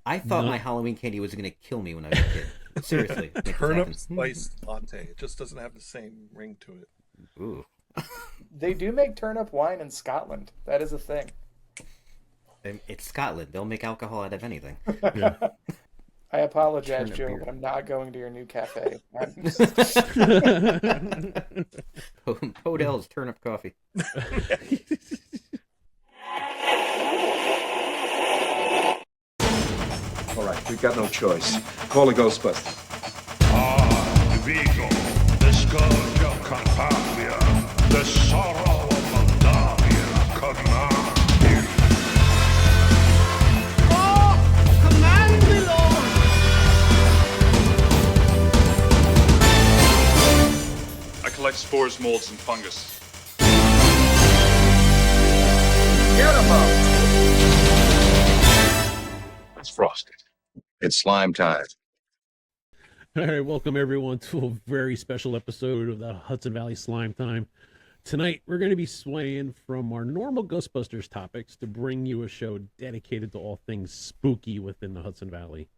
I thought No. my Halloween candy was going to kill me when I was a kid. Seriously. Make this Turnip happen. spiced latte. It just doesn't have the same ring to it. Ooh. They do make turnip wine in Scotland. That is a thing. It's Scotland. They'll make alcohol out of anything. Yeah. I apologize, Turnip Joe, beer. but I'm not going to your new cafe. Odell's turnip coffee. All right, we've got no choice. Call the Ghostbusters. Vigo, the scourge of Carpathia, the sorrow of Moldavia, command you. Command me, Lord! I collect spores, molds, and fungus. Get him up! It's frosted. It's slime time. All right, welcome everyone to a very special episode of the Hudson Valley Slime Time. Tonight, we're going to be swaying from our normal Ghostbusters topics to bring you a show dedicated to all things spooky within the Hudson Valley.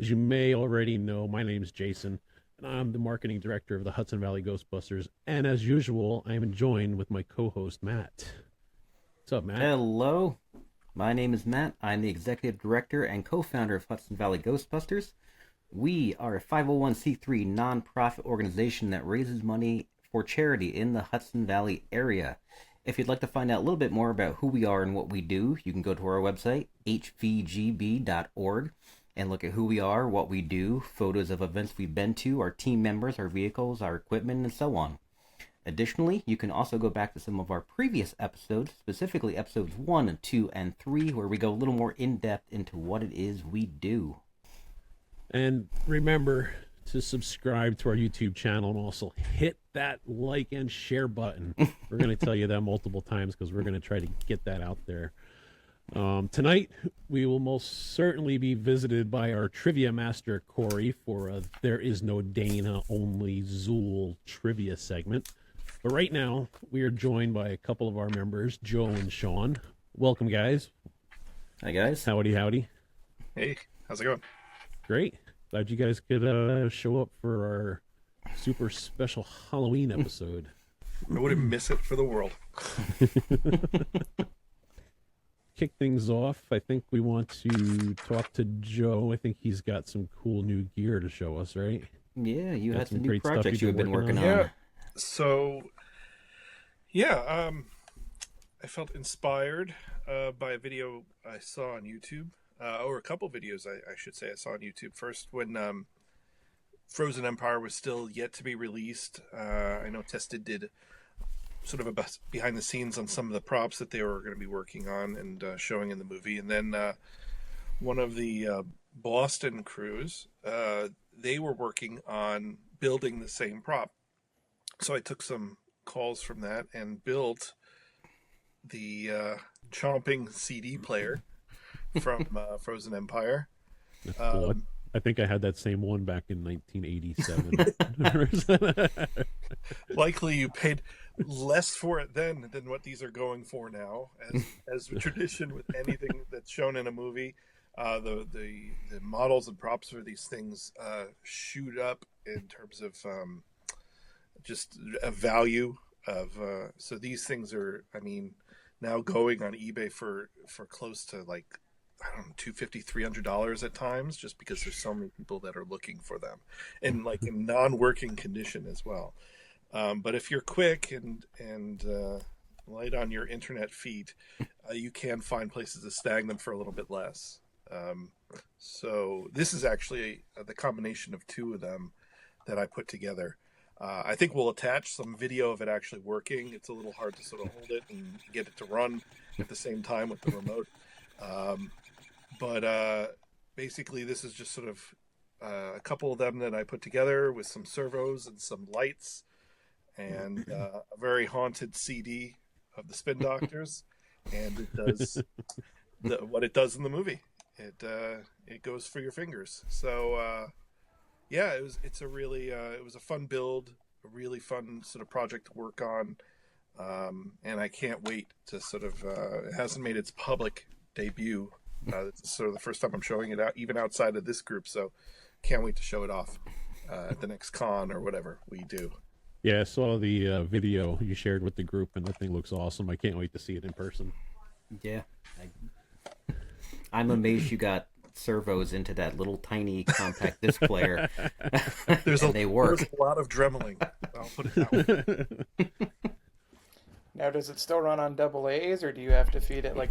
As you may already know, my name is Jason, and I'm the marketing director of the Hudson Valley Ghostbusters. And as usual, I am joined with my co-host, Matt. What's up, Matt? Hello. My name is Matt. I'm the executive director and co-founder of Hudson Valley Ghostbusters. We are a 501c3 nonprofit organization that raises money for charity in the Hudson Valley area. If you'd like to find out a little bit more about who we are and what we do, you can go to our website, hvgb.org, and look at who we are, what we do, photos of events we've been to, our team members, our vehicles, our equipment, and so on. Additionally, you can also go back to some of our previous episodes, specifically episodes 1, 2, and 3, where we go a little more in-depth into what it is we do. And remember to subscribe to our YouTube channel and also hit that like and share button. We're going to tell you that multiple times because we're going to try to get that out there. Tonight, we will most certainly be visited by our trivia master, Corey, for a There Is No Dana, Only Zool trivia segment. But right now, we are joined by a couple of our members, Joe and Shaun. Welcome, guys. Hi, guys. Howdy, howdy. Hey, how's it going? Great. Glad you guys could show up for our super special Halloween episode. I wouldn't miss it for the world. Kick things off, I think we want to talk to Joe. I think he's got some cool new gear to show us, right? Yeah, you Got had some some new great stuff projects you've you've been been working working on. on. Yeah. So, yeah, I felt inspired by a video I saw on YouTube, or a couple videos I should say I saw on YouTube. First, when Frozen Empire was still yet to be released, I know Tested did sort of a behind the scenes on some of the props that they were going to be working on and showing in the movie. And then one of the Boston crews, they were working on building the same prop. So I took some calls from that and built the chomping CD player from Frozen Empire. That's cool. I think I had that same one back in 1987. Likely you paid less for it then than what these are going for now, as a tradition with anything that's shown in a movie. The models and props for these things shoot up in terms of just a value of so these things are, I mean, now going on eBay for close to like, I don't know, $250, $300 at times, just because there's so many people that are looking for them, and like in non-working condition as well. But if you're quick and light on your internet feed, you can find places to snag them for a little bit less. So this is actually the combination of two of them that I put together. I think we'll attach some video of it actually working. It's a little hard to sort of hold it and get it to run at the same time with the remote. But basically this is just sort of a couple of them that I put together with some servos and some lights and a very haunted CD of the Spin Doctors. And it does what it does in the movie. It goes for your fingers. So yeah, it was a fun build, a really fun sort of project to work on. And I can't wait to sort of, it hasn't made its public debut It's sort of the first time I'm showing it out, even outside of this group. So can't wait to show it off at the next con or whatever we do. Yeah, I saw the video you shared with the group, and that thing looks awesome. I can't wait to see it in person. Yeah. I'm amazed you got servos into that little tiny compact disc player. They work. There's a lot of dremeling. I'll put it that way. Now, does it still run on double A's, or do you have to feed it like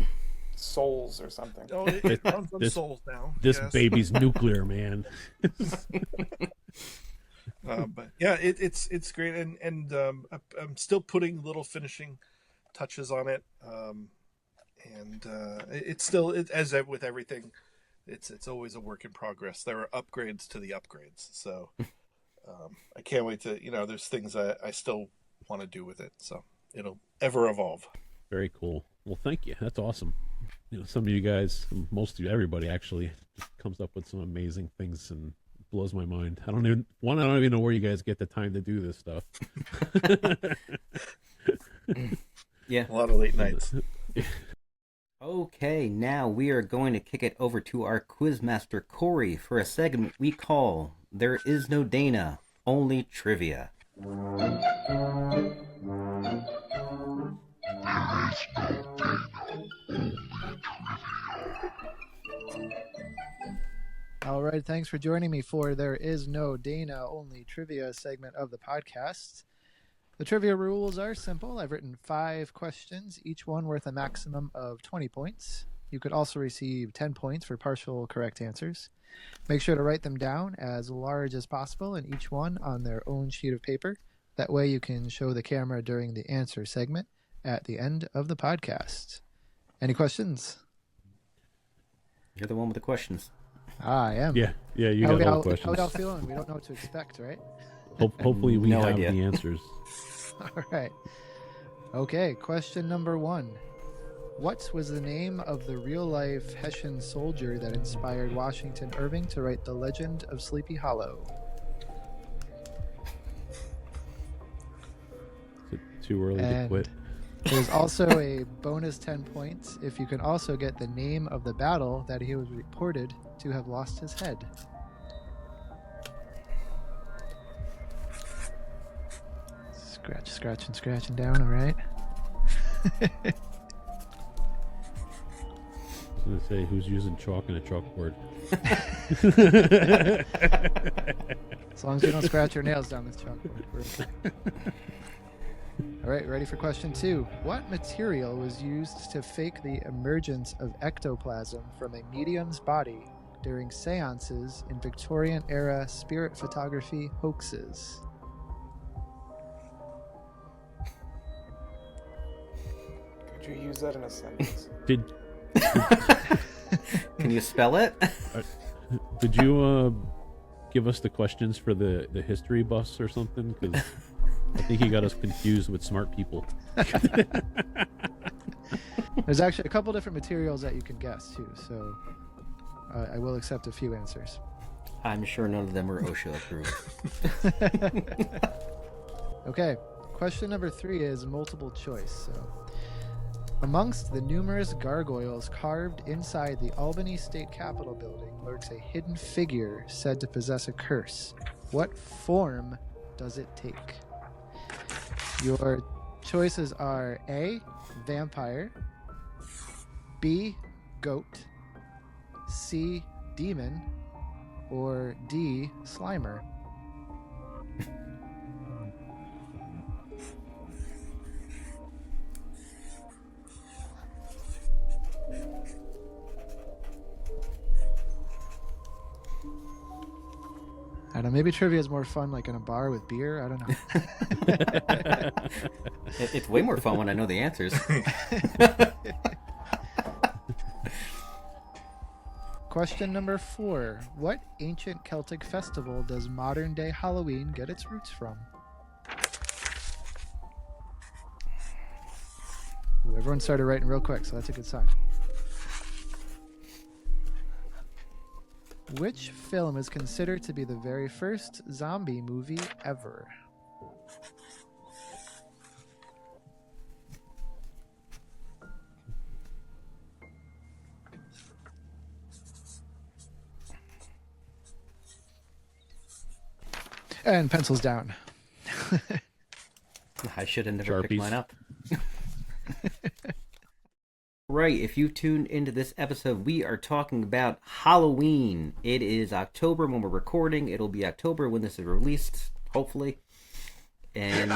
souls or something? Oh, it runs on souls now. This yes. baby's nuclear, man. But yeah, it's great, and I'm still putting little finishing touches on it, and it's still as with everything, it's always a work in progress. There are upgrades to the upgrades, so I can't wait to there's things I still want to do with it, so it'll ever evolve. Very cool. Well, thank you. That's awesome. Some of you guys, most of you, everybody actually, just comes up with some amazing things and blows my mind. I don't even know where you guys get the time to do this stuff. Yeah, a lot of late nights. Okay, now we are going to kick it over to our quizmaster Corey for a segment we call "There Is No Dana, Only Trivia." All right, thanks for joining me for There Is No Dana, Only Trivia segment of the podcast. The trivia rules are simple. I've written 5 questions, each one worth a maximum of 20 points. You could also receive 10 points for partial correct answers. Make sure to write them down as large as possible and each one on their own sheet of paper. That way you can show the camera during the answer segment at the end of the podcast. Any questions? You're the one with the questions. I am. Yeah, you got all the questions. How y'all feeling? We don't know what to expect, right? Hopefully we No have idea. the answers. All right. Okay, question number 1. What was the name of the real-life Hessian soldier that inspired Washington Irving to write The Legend of Sleepy Hollow? Is it too early to quit? There's also a bonus 10 points if you can also get the name of the battle that he was reported to have lost his head. Scratching down, all right? I was going to say, who's using chalk and a chalkboard? As long as you don't scratch your nails down this chalkboard. All right, ready for question 2. What material was used to fake the emergence of ectoplasm from a medium's body during seances in Victorian-era spirit photography hoaxes? Could you use that in a sentence? Can you spell it? Did you give us the questions for the history buffs or something? Because I think he got us confused with smart people. There's actually a couple different materials that you can guess too, so I will accept a few answers. I'm sure none of them are OSHA approved. Okay, question number 3 is multiple choice. So, amongst the numerous gargoyles carved inside the Albany State Capitol building lurks a hidden figure said to possess a curse. What form does it take? Your choices are A, vampire, B, goat, C, demon, or D, Slimer. I don't know, maybe trivia is more fun like in a bar with beer. I don't know. It's way more fun when I know the answers. Question number 4. What ancient Celtic festival does modern-day Halloween get its roots from? Ooh, everyone started writing real quick, so that's a good sign. Which film is considered to be the very first zombie movie ever? And pencils down. I should have never picked Sharpies. mine up. Right, if you tuned into this episode, we are talking about Halloween. It is October when we're recording. It'll be October when this is released, hopefully. And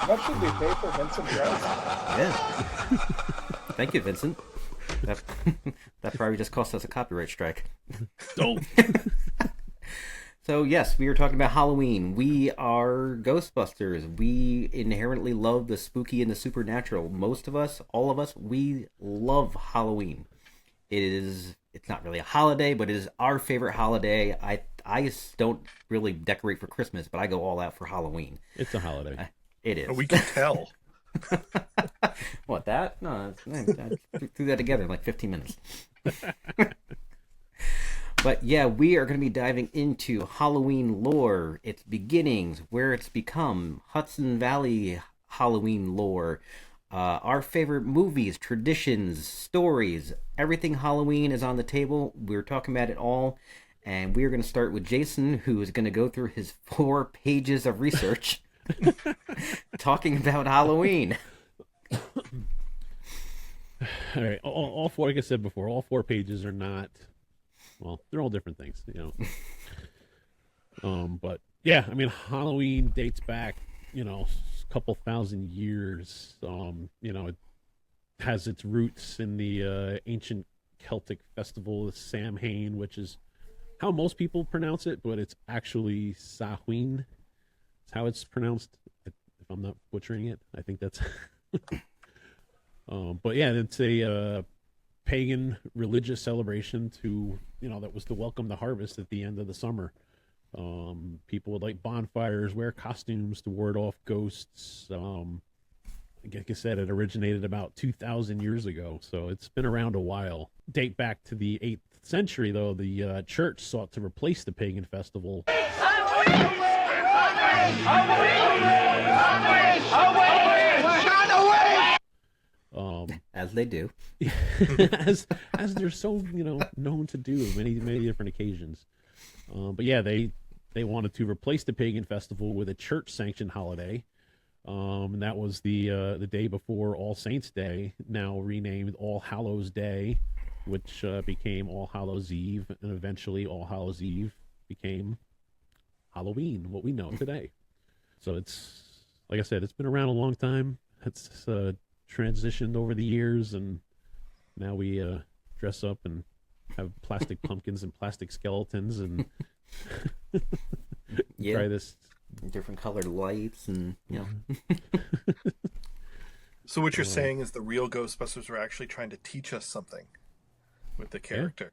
What should we pay for Vincent Price? yeah. Thank you, Vincent. That probably just cost us a copyright strike. Oh. So yes, we are talking about Halloween. We are Ghostbusters. We inherently love the spooky and the supernatural. Most of us, all of us, we love Halloween. It's not really a holiday, but it is our favorite holiday. I don't really decorate for Christmas, but I go all out for Halloween. It's a holiday. It is. We can tell. What, that? No, I threw that together in like 15 minutes. But yeah, we are going to be diving into Halloween lore, its beginnings, where it's become, Hudson Valley Halloween lore, our favorite movies, traditions, stories, everything Halloween is on the table. We're talking about it all, and we're going to start with Jason, who is going to go through his 4 pages of research talking about Halloween. All right, all 4, like I said before, all 4 pages are not, well, they're all different things, you know. But yeah, I mean, Halloween dates back, you know, a couple thousand years. You know, it has its roots in the ancient Celtic festival of Samhain, which is how most people pronounce it, but it's actually Samhain. It's how it's pronounced, if I'm not butchering it. I think that's. But yeah, it's a pagan religious celebration to, you know, that was to welcome the harvest at the end of the summer. People would light bonfires, wear costumes to ward off ghosts. Like I said, it originated about 2,000 years ago, so it's been around a while. Date back to the 8th century, though, the church sought to replace the pagan festival. As they do. as they're so, you know, known to do many different occasions. But yeah, they wanted to replace the pagan festival with a church sanctioned holiday. And that was the day before All Saints Day, now renamed All Hallows Day, which became All Hallows Eve, and eventually All Hallows Eve became Halloween, what we know today. So it's, like I said, it's been around a long time. It's transitioned over the years, and now we dress up and have plastic pumpkins and plastic skeletons and Yeah. try this. Different colored lights, and you know. So what you're saying is the real Ghostbusters were actually trying to teach us something with the character.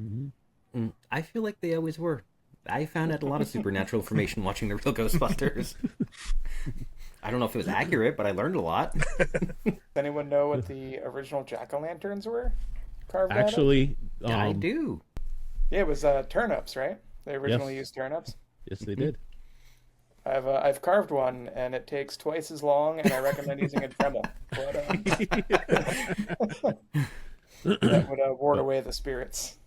Mm-hmm. I feel like they always were. I found out a lot of supernatural information watching the real Ghostbusters. I don't know if it was accurate, but I learned a lot. Does anyone know what the original jack-o'-lanterns were carved out of? Actually, I do. Yeah, it was turnips, right? They originally Yes. used turnips. Yes, they did. I've carved one, and it takes twice as long, and I recommend using a Dremel. But, that would ward away the spirits.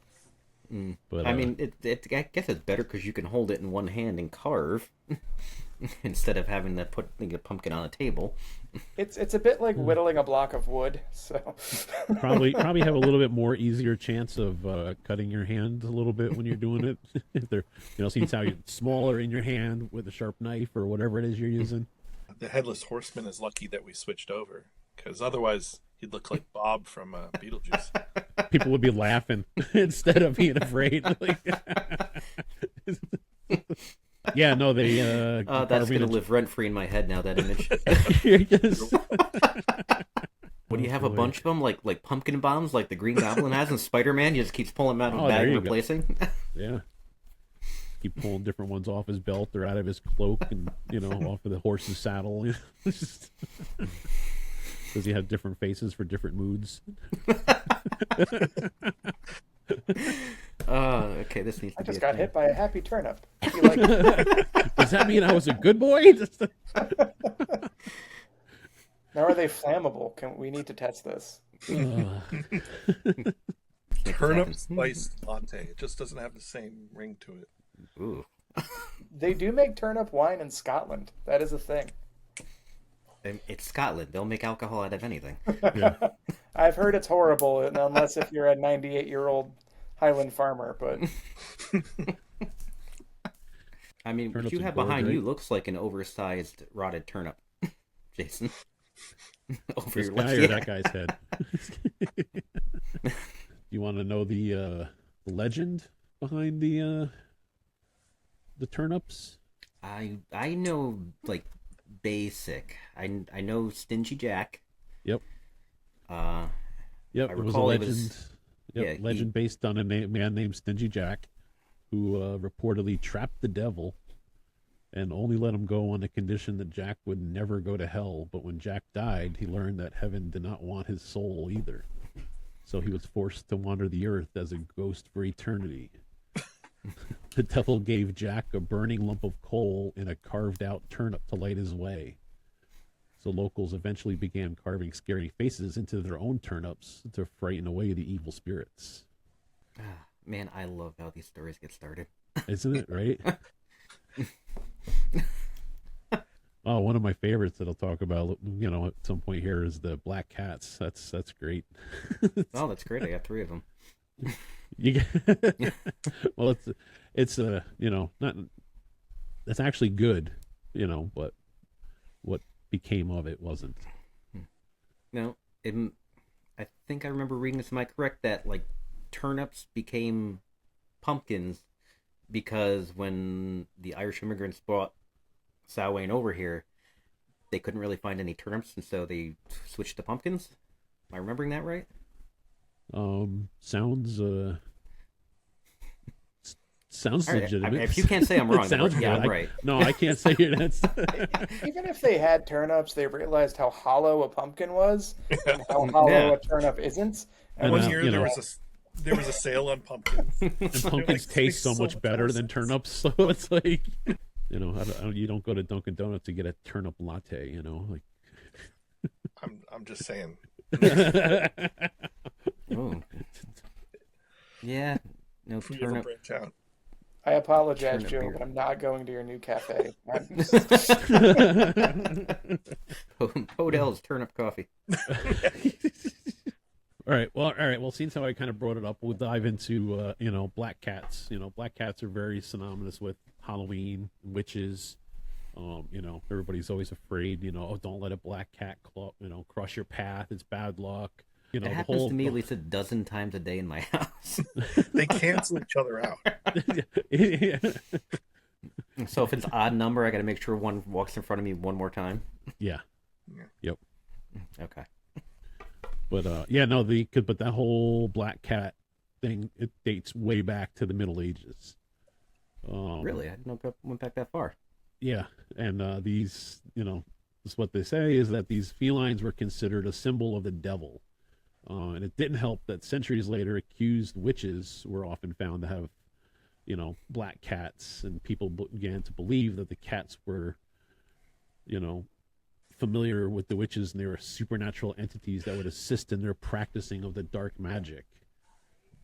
But I mean, I guess it's better because you can hold it in one hand and carve instead of having to put a pumpkin on a table. It's a bit like whittling a block of wood. So probably have a little bit more easier chance of cutting your hand a little bit when you're doing it. If they're, you know, seeing how you're smaller in your hand with a sharp knife or whatever it is you're using. The Headless Horseman is lucky that we switched over, because otherwise he'd look like Bob from Beetlejuice. People would be laughing instead of being afraid. Like, yeah, no, they. That's gonna live rent free in my head now. That image. When you have a bunch of them, like pumpkin bombs, like the Green Goblin has in Spider-Man, he just keeps pulling them out of the bag and replacing. Yeah. Keep pulling different ones off his belt or out of his cloak, and off of the horse's saddle. Does he have different faces for different moods? Okay, this needs to I be. just a got thing. hit by a happy turnip. You like Does that mean I was a good boy? Now are they flammable? We need to test this. Can't turnip happen. spiced latte. It just doesn't have the same ring to it. Ooh. They do make turnip wine in Scotland. That is a thing. It's Scotland. They'll make alcohol out of anything. Yeah. I've heard it's horrible, unless if you're a 98-year-old Highland farmer. But I mean, what Turnips you and have porridge, behind you right? looks like an oversized rotted turnip, Jason. Over This your guy left or ear. that guy's head? You want to know the legend behind the turnips? I know like basic. I know Stingy Jack. Yep. I Yep, it was a recall it legend. was- Yep, yeah, legend based on a man named Stingy Jack, who reportedly trapped the devil and only let him go on the condition that Jack would never go to hell. But when Jack died, he learned that heaven did not want his soul either. So he was forced to wander the earth as a ghost for eternity. The devil gave Jack a burning lump of coal and a carved out turnip to light his way. So locals eventually began carving scary faces into their own turnips to frighten away the evil spirits. Man, I love how these stories get started. Isn't it, right? Oh, one of my favorites that I'll talk about, at some point here is the black cats. That's great. Oh, that's great. I got 3 of them. You well, it's not, that's actually good, but what became of it wasn't. No, I think I remember reading this. Am I correct that like turnips became pumpkins because when the Irish immigrants brought Samhain over here, they couldn't really find any turnips, and so they switched to pumpkins? Am I remembering that right? Sounds sounds All right, legitimate. I mean, if you can't say I'm wrong, then Sounds yeah, good. I'm right. No, I can't say it. That's even if they had turnips, they realized how hollow a pumpkin was and how hollow Yeah. a turnip isn't. And, One uh, year you there know. was a sale on pumpkins. and pumpkins taste so much better than turnips. So it's like, you don't go to Dunkin' Donuts to get a turnip latte. Like. I'm just saying. Oh. Yeah, no If we ever turnip. branch out. I apologize, Turnip Joe, beer. but I'm not going to your new cafe. Odell's turnip coffee. All right. Well, since how I kind of brought it up, we'll dive into black cats. Black cats are very synonymous with Halloween, witches. Everybody's always afraid. Oh, don't let a black cat cross your path. It's bad luck. It happens to me at least a dozen times a day in my house. They cancel each other out. Yeah. So if it's odd number, I got to make sure one walks in front of me one more time. Yeah. Yep. Okay. But but that whole black cat thing, it dates way back to the Middle Ages. Really, I didn't know it went back that far. Yeah, and these, this is what they say is that these felines were considered a symbol of the devil, and it didn't help that centuries later, accused witches were often found to have, black cats, and people began to believe that the cats were, familiar with the witches and they were supernatural entities that would assist in their practicing of the dark magic.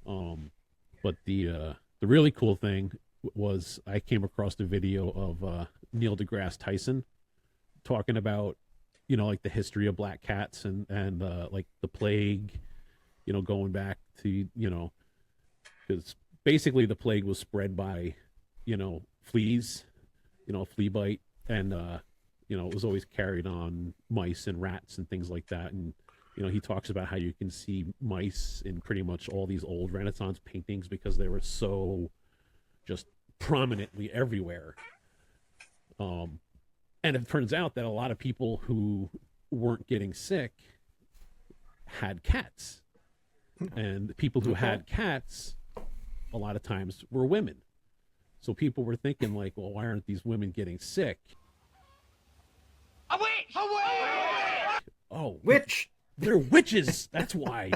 But the really cool thing was I came across the video of Neil deGrasse Tyson talking about, like the history of black cats and like the plague, going back to, because basically the plague was spread by, fleas, flea bite, and it was always carried on mice and rats and things like that. And he talks about how you can see mice in pretty much all these old Renaissance paintings because they were so just prominently everywhere. And it turns out that a lot of people who weren't getting sick had cats. And the people who had cats a lot of times were women. So people were thinking like, well, why aren't these women getting sick? A witch! A witch! Oh, Witch! They're witches. That's why,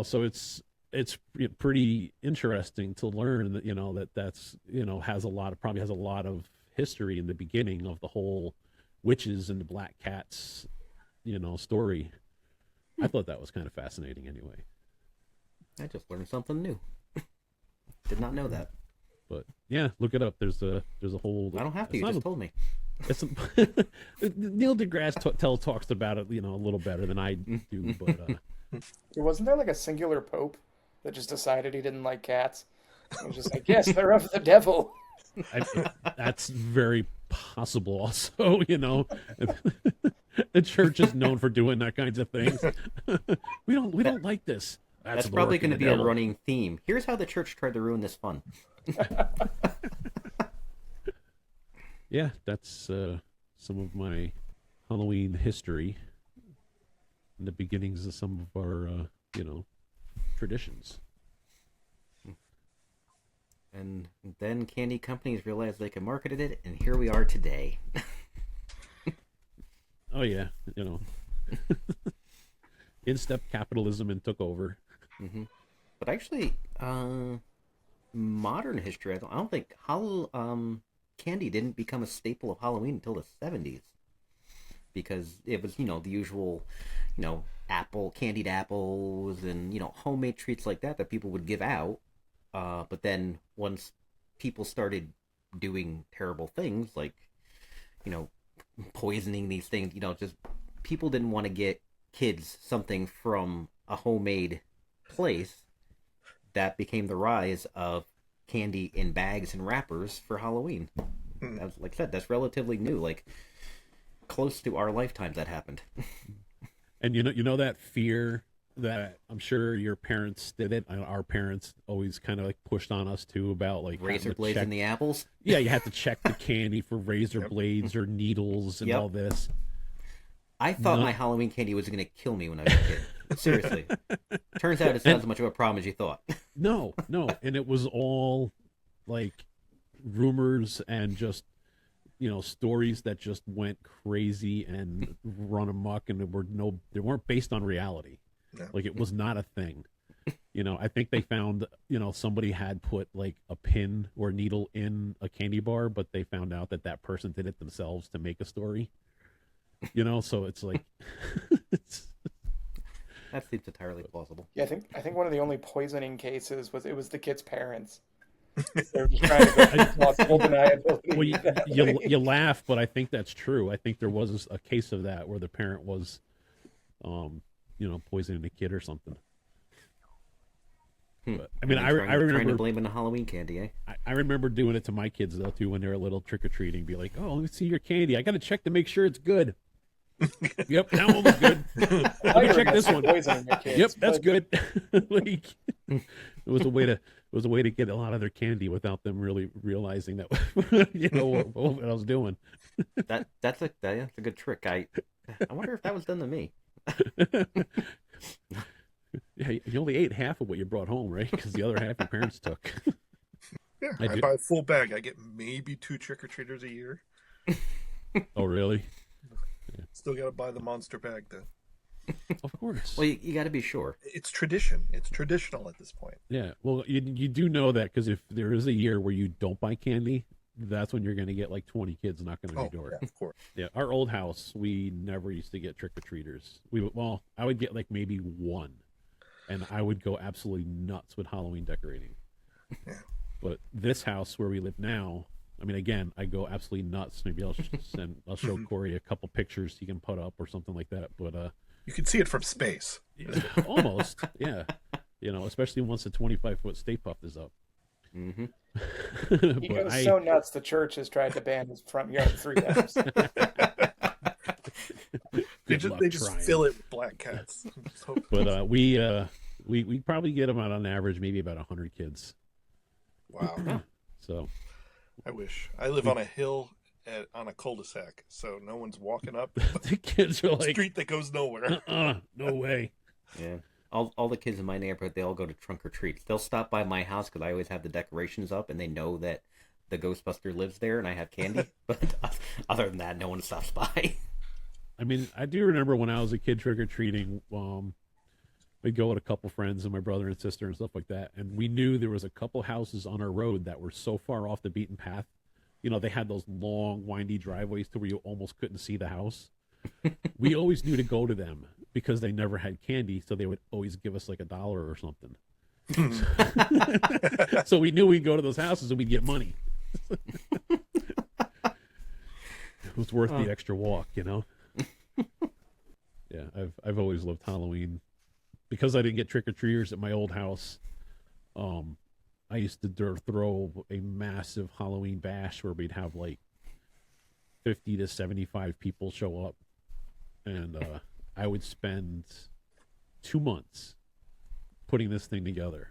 so it's pretty interesting to learn that that's, probably has a lot of history in the beginning of the whole witches and the black cats, story. I thought that was kind of fascinating anyway. I just learned something new. Did not know that. But yeah, look it up. There's a whole. I don't have to. You just told me. It's Neil deGrasse talks about it, a little better than I do. But wasn't there like a singular pope that just decided he didn't like cats? He was just like, yes, they're of the devil. That's very possible. Also, the church is known for doing that kinds of things. we don't like this. That's probably going to be a running theme. Here's how the church tried to ruin this fun. Yeah, that's some of my Halloween history and the beginnings of some of our, traditions. And then candy companies realized they could market it, and here we are today. Oh, yeah, in-step capitalism and took over. Mm-hmm. But actually, modern history, I don't think candy didn't become a staple of Halloween until the 70s. Because it was, the usual, candied apples and, homemade treats like that people would give out. But then once people started doing terrible things like, poisoning these things, just people didn't want to get kids something from a homemade place. That became the rise of candy in bags and wrappers for Halloween. As like I said, that's relatively new, like close to our lifetimes that happened. And you know that fear that I'm sure your parents did it. Our parents always kind of like pushed on us too about like razor blades in the apples. Yeah, you have to check the candy for razor blades or needles and all this. I thought my Halloween candy was going to kill me when I was a kid. Seriously. Turns out it's not as much of a problem as you thought. No. And it was all like rumors and just, stories that just went crazy and run amok, and they weren't based on reality. No. Like it was not a thing. I think they found, somebody had put like a pin or needle in a candy bar, but they found out that person did it themselves to make a story. So it's like that seems entirely plausible. Yeah, I think one of the only poisoning cases was the kid's parents. They were just trying to go plausible deniability. Well, you laugh, but I think that's true. I think there was a case of that where the parent was, poisoning the kid or something. But, I mean, I remember trying to blame it on Halloween candy, eh? I remember doing it to my kids though too when they were little, trick or treating. Be like, "Oh, let me see your candy. I got to check to make sure it's good." Yep, that one was good. Let me check this one. Yep, that's good. Like, it was a way to get a lot of their candy without them really realizing that what I was doing. That's a good trick. I wonder if that was done to me. Yeah, you only ate half of what you brought home, right? Because the other half your parents took. Yeah, I buy a full bag. I get maybe 2 trick-or-treaters a year. Oh, really? Yeah. Still got to buy the monster bag, though. Of course. Well, you got to be sure. It's tradition. It's traditional at this point. Yeah. Well, you do know that because if there is a year where you don't buy candy, that's when you're going to get like 20 kids knocking on your door. Yeah, of course. Yeah. Our old house, we never used to get trick-or-treaters. I would get like maybe one. And I would go absolutely nuts with Halloween decorating. Yeah. But this house where we live now, I mean, again, I go absolutely nuts. Maybe I'll show Corey a couple pictures he can put up or something like that. But you can see it from space. Almost, yeah. Especially once the 25-foot Stay Puft is up. Mm-hmm. He goes so nuts. The church has tried to ban his front yard 3 times. They just fill it with black cats. But we probably get about on average maybe about 100 kids. Wow. So I wish. I live on a hill on a cul-de-sac, so no one's walking up the kids are a like street that goes nowhere. No way. Yeah. All the kids in my neighborhood, they all go to trunk or treats. They'll stop by my house because I always have the decorations up, and they know that the Ghostbuster lives there, and I have candy. But other than that, no one stops by. I mean, I do remember when I was a kid trick-or-treating, we'd go with a couple friends and my brother and sister and stuff like that, and we knew there was a couple houses on our road that were so far off the beaten path. They had those long, windy driveways to where you almost couldn't see the house. We always knew to go to them because they never had candy, so they would always give us like $1 or something. So we knew we'd go to those houses and we'd get money. It was worth the extra walk, you know. Yeah, I've always loved Halloween because I didn't get trick-or-treaters at my old house. I used to throw a massive Halloween bash where we'd have like 50 to 75 people show up, and I would spend 2 months putting this thing together.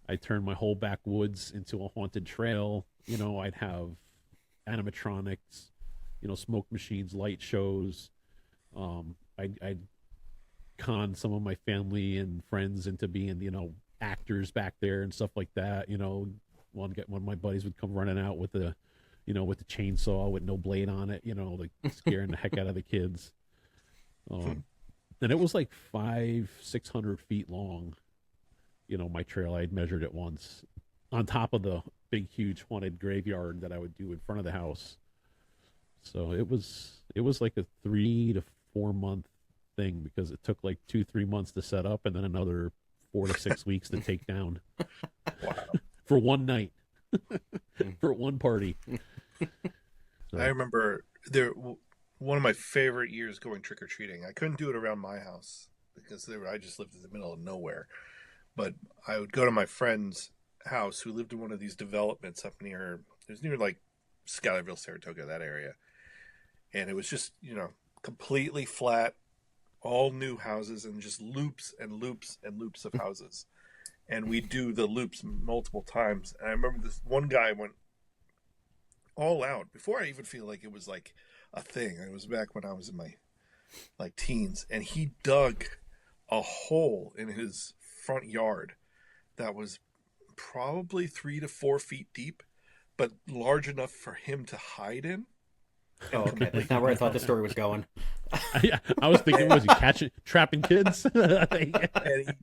I turned my whole backwoods into a haunted trail. You know, I'd have animatronics, you know, smoke machines, light shows. I'd con some of my family and friends into being, you know, actors back there and stuff like that. You know, one of my buddies would come running out with the chainsaw with no blade on it, you know, like scaring the heck out of the kids. And it was like 500-600 feet long. You know, my trail, I'd measured it once on top of the big, huge haunted graveyard that I would do in front of the house. So it was like a 3 to 4 month thing because it took like 2-3 months to set up and then another 4 to 6 weeks to take down. Wow. For one night. For one party. So. I remember one of my favorite years going trick-or-treating. I couldn't do it around my house because I just lived in the middle of nowhere. But I would go to my friend's house who lived in one of these developments up near like Schuylerville, Saratoga, that area. And it was just, you know, completely flat, all new houses and just loops and loops and loops of houses. And we do the loops multiple times. And I remember this one guy went all out before I even feel like it was like a thing. It was back when I was in my like teens, and he dug a hole in his front yard that was probably 3 to 4 feet deep, but large enough for him to hide in. Oh, okay. That's not where I thought the story was going. I was thinking, was he trapping kids? and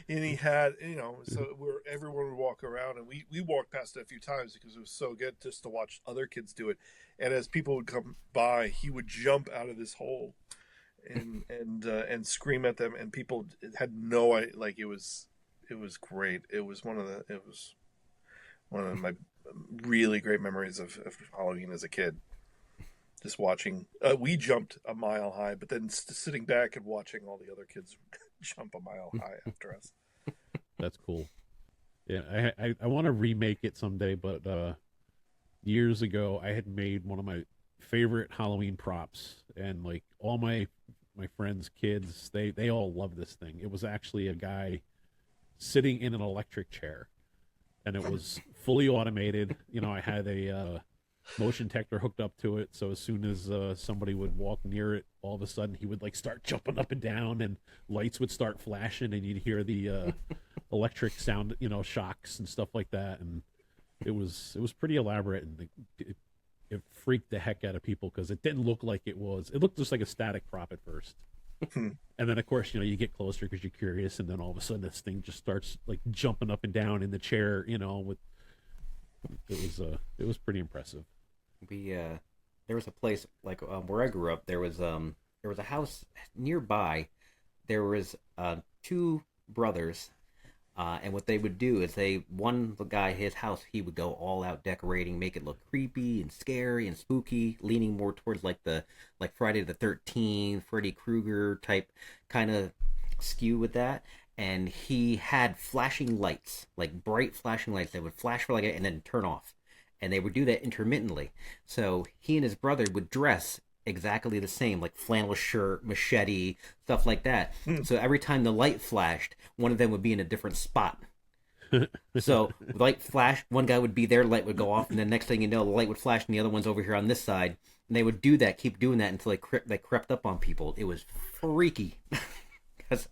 he had, you know, so where everyone would walk around, and we walked past it a few times because it was so good just to watch other kids do it. And as people would come by, he would jump out of this hole and scream at them, and people had no idea. Like it was great. It was one of my really great memories of Halloween as a kid. Just watching, we jumped a mile high, but then sitting back and watching all the other kids jump a mile high after us. That's cool. Yeah, I want to remake it someday, but years ago I had made one of my favorite Halloween props, and like all my friends' kids, they all love this thing. It was actually a guy sitting in an electric chair, and it was fully automated. You know, I had a motion detector hooked up to it, so as soon as somebody would walk near it, all of a sudden he would like start jumping up and down, and lights would start flashing, and you'd hear the electric sound, you know, shocks and stuff like that. And it was pretty elaborate, and it freaked the heck out of people because it didn't look like it was. It looked just like a static prop at first. And then of course, you know, you get closer because you're curious, and then all of a sudden this thing just starts like jumping up and down in the chair, you know. It was pretty impressive. There was a place like where I grew up. There was a house nearby. There was 2 brothers, and what they would do is the guy, his house, he would go all out decorating, make it look creepy and scary and spooky, leaning more towards like Friday the 13th, Freddy Krueger type kind of skew with that. And he had flashing lights, like bright flashing lights that would flash for like and then turn off. And they would do that intermittently. So he and his brother would dress exactly the same, like flannel shirt, machete, stuff like that. So every time the light flashed, one of them would be in a different spot. So light flash, one guy would be there, light would go off, and then next thing you know, the light would flash, and the other one's over here on this side. And they would do that, keep doing that until they crept up on people. It was freaky. Because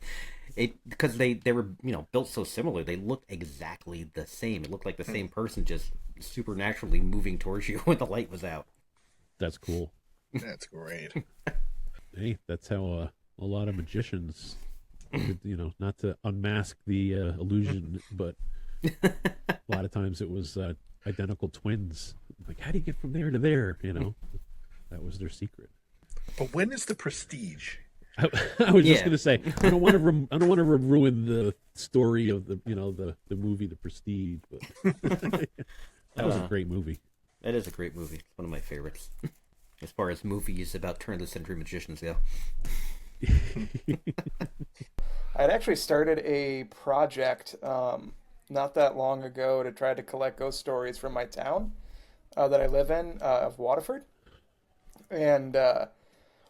they were, you know, built so similar. They looked exactly the same. It looked like the same person just supernaturally moving towards you when the light was out. That's cool. That's great. Hey, that's how a lot of magicians, you know, not to unmask the illusion, but a lot of times it was identical twins. Like, how do you get from there to there? You know, that was their secret. But when is the prestige? I was just Yeah. gonna say I don't want to ruin the story of the movie The Prestige, but that was a great movie. It is a great movie. It's one of my favorites. As far as movies about turn of the century magicians go. I had actually started a project not that long ago to try to collect ghost stories from my town that I live in, of Waterford. And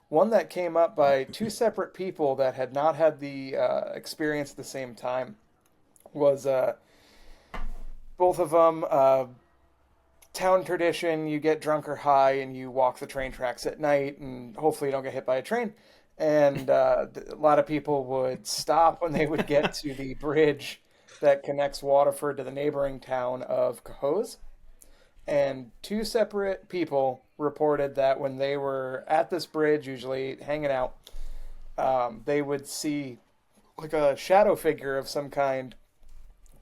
one that came up by two separate people that had not had the experience at the same time was both of them town tradition. You get drunk or high and you walk the train tracks at night and hopefully you don't get hit by a train. And a lot of people would stop when they would get to the bridge that connects Waterford to the neighboring town of Cohoes. And two separate people reported that when they were at this bridge, usually hanging out, they would see like a shadow figure of some kind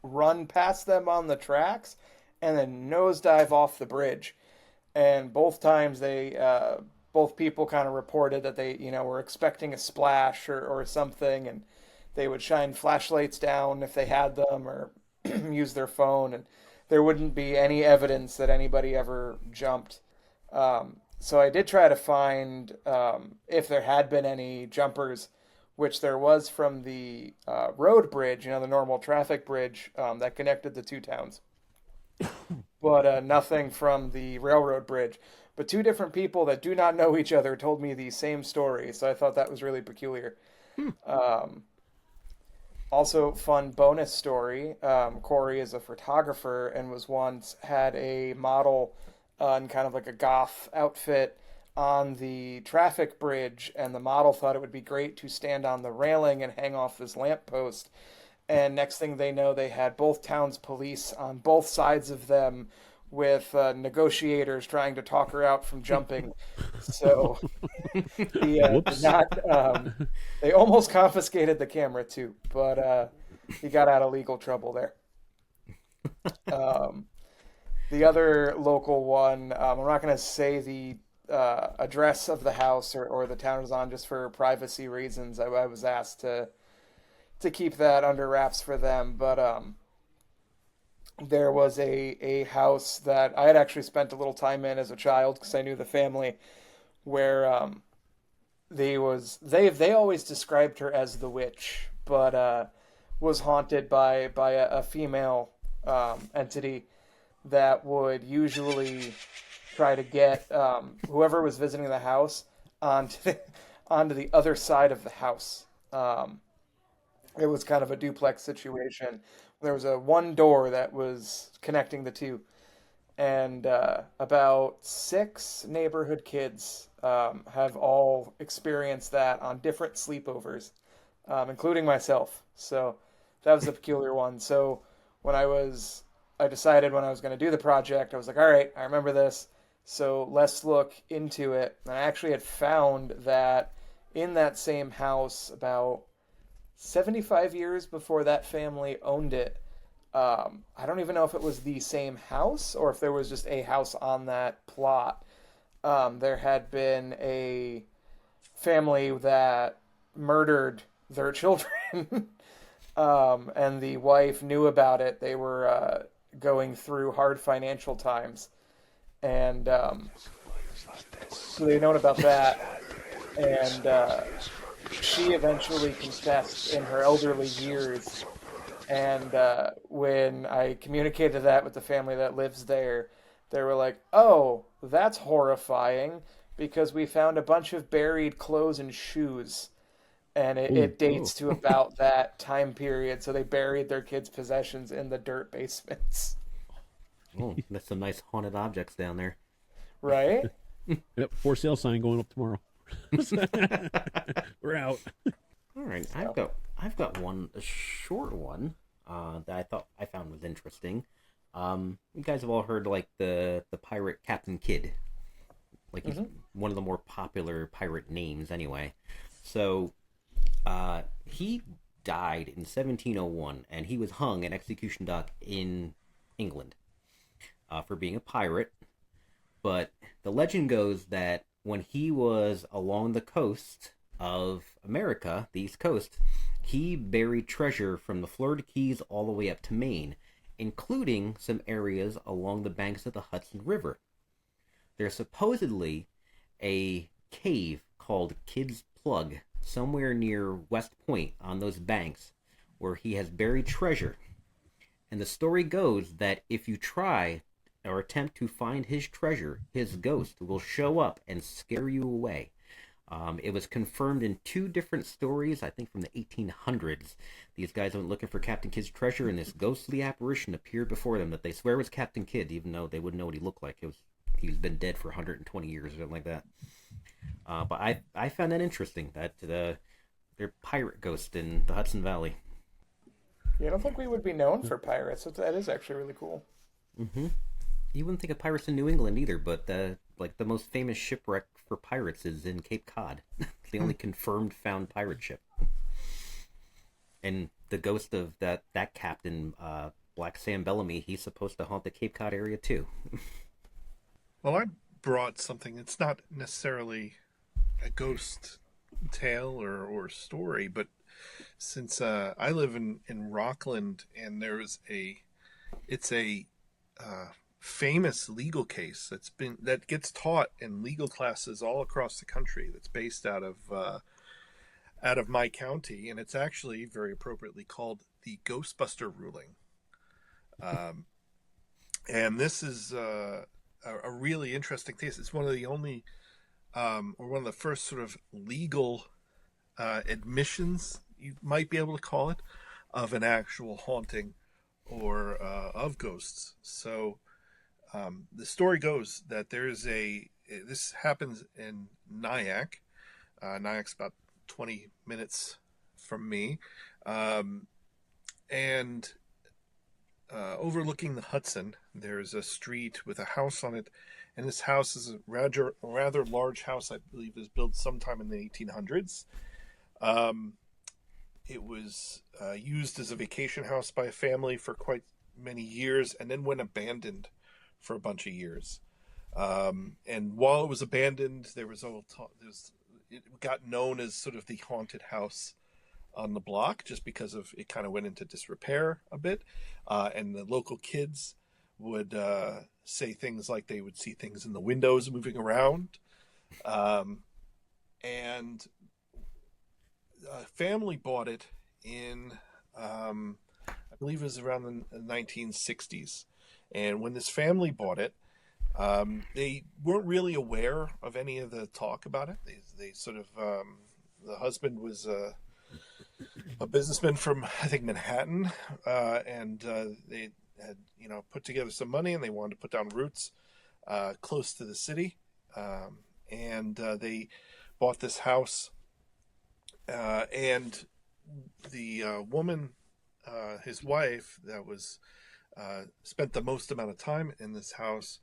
run past them on the tracks and then nosedive off the bridge. And both times both people kind of reported that they, were expecting a splash or something, and they would shine flashlights down if they had them or use their phone, and there wouldn't be any evidence that anybody ever jumped. So I did try to find if there had been any jumpers, which there was from the road bridge, the normal traffic bridge that connected the two towns. But nothing from the railroad bridge. But two different people that do not know each other told me the same story, so I thought that was really peculiar. Also, fun bonus story. Corey is a photographer and was once had a model in kind of like a goth outfit on the traffic bridge, and the model thought it would be great to stand on the railing and hang off this lamppost. And next thing they know, they had both towns' police on both sides of them with negotiators trying to talk her out from jumping. So they almost confiscated the camera too, but he got out of legal trouble there. The other local one, I'm not going to say the address of the house or the town it was on just for privacy reasons. I was asked to keep that under wraps for them, but there was a house that I had actually spent a little time in as a child because I knew the family, where they always described her as the witch, but was haunted by a female entity that would usually try to get whoever was visiting the house onto the other side of the house. It was kind of a duplex situation. There was one door that was connecting the two, and about 6 neighborhood kids have all experienced that on different sleepovers, including myself. So that was a peculiar one. So I decided when I was going to do the project, I was like, all right, I remember this, so let's look into it. And I actually had found that in that same house, about 75 years before that family owned it, I don't even know if it was the same house or if there was just a house on that plot. There had been a family that murdered their children, and the wife knew about it. They were going through hard financial times, and so they known about that, and she eventually confessed in her elderly years. And when I communicated that with the family that lives there, they were like, oh, that's horrifying, because we found a bunch of buried clothes and shoes. And it dates to about that time period. So they buried their kids' possessions in the dirt basements. Oh, that's some nice haunted objects down there. Right? Yep, for sale sign going up tomorrow. We're out. All right, I've got a short one that I found was interesting. You guys have all heard like the pirate Captain Kidd, like he's one of the more popular pirate names anyway. So he died in 1701, and he was hung at execution dock in England for being a pirate. But the legend goes that when he was along the coast of America, the East Coast, he buried treasure from the Florida Keys all the way up to Maine, including some areas along the banks of the Hudson River. There's supposedly a cave called Kidd's Plug somewhere near West Point on those banks where he has buried treasure. And the story goes that if you try or attempt to find his treasure, his ghost will show up and scare you away. It was confirmed in 2 different stories, I think from the 1800s. These guys went looking for Captain Kidd's treasure, and this ghostly apparition appeared before them that they swear was Captain Kidd, even though they wouldn't know what he looked like. He's been dead for 120 years or something like that. But I found that interesting, that they're pirate ghosts in the Hudson Valley. Yeah, I don't think we would be known for pirates. That is actually really cool. Mm-hmm. You wouldn't think of pirates in New England either, but the most famous shipwreck for pirates is in Cape Cod. It's the only confirmed found pirate ship. And the ghost of that captain, Black Sam Bellamy, he's supposed to haunt the Cape Cod area too. Well, I brought something. It's not necessarily a ghost tale or story, but since I live in Rockland, and it's a famous legal case that gets taught in legal classes all across the country. That's based out of my county, and it's actually very appropriately called the Ghostbuster Ruling. And this is a really interesting case. It's one of the only, or one of the first sort of legal admissions, you might be able to call it, of an actual haunting or of ghosts. So the story goes that this happens in Nyack. Nyack's about 20 minutes from me. And overlooking the Hudson, there's a street with a house on it. And this house is a rather large house, I believe, is built sometime in the 1800s. It was used as a vacation house by a family for quite many years, and then went abandoned for a bunch of years. And while it was abandoned, it got known as sort of the haunted house on the block, just because of it kind of went into disrepair a bit. And the local kids would say things like they would see things in the windows moving around. And a family bought it in, I believe it was around the 1960s. And when this family bought it, they weren't really aware of any of the talk about it. They sort of, the husband was a businessman from, I think, Manhattan, and they had, put together some money, and they wanted to put down roots close to the city, and they bought this house, and the woman, his wife, that was spent the most amount of time in this house,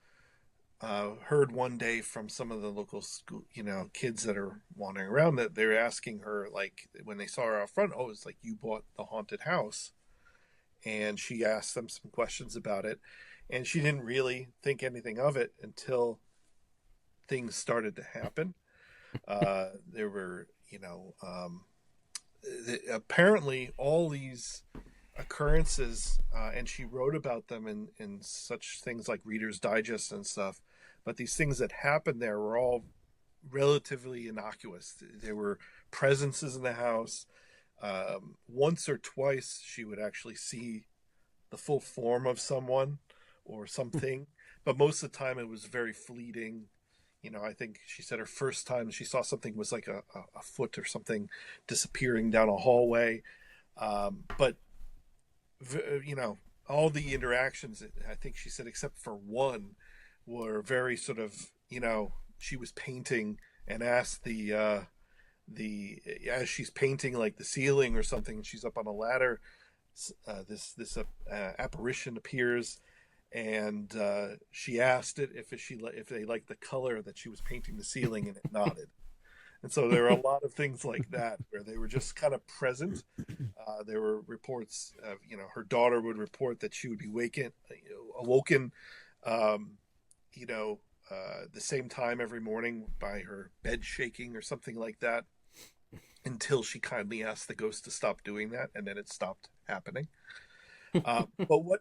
heard one day from some of the local school, kids that are wandering around, that they're asking her, like, when they saw her out front, it's like, you bought the haunted house. And she asked them some questions about it, and she didn't really think anything of it until things started to happen. There were, apparently all these occurrences, and she wrote about them in such things like Reader's Digest and stuff, but these things that happened there were all relatively innocuous. There were presences in the house. Once or twice she would actually see the full form of someone or something, but most of the time it was very fleeting. I think she said her first time she saw something was like a foot or something disappearing down a hallway. But all the interactions, I think she said, except for one, were very sort of, she was painting and asked as she's painting like the ceiling or something, she's up on a ladder, this apparition appears, and she asked it if they liked the color that she was painting the ceiling, and it nodded. And so there are a lot of things like that where they were just kind of present. There were reports of, her daughter would report that she would be awoken the same time every morning by her bed shaking or something like that. until she kindly asked the ghost to stop doing that, and then it stopped happening. But what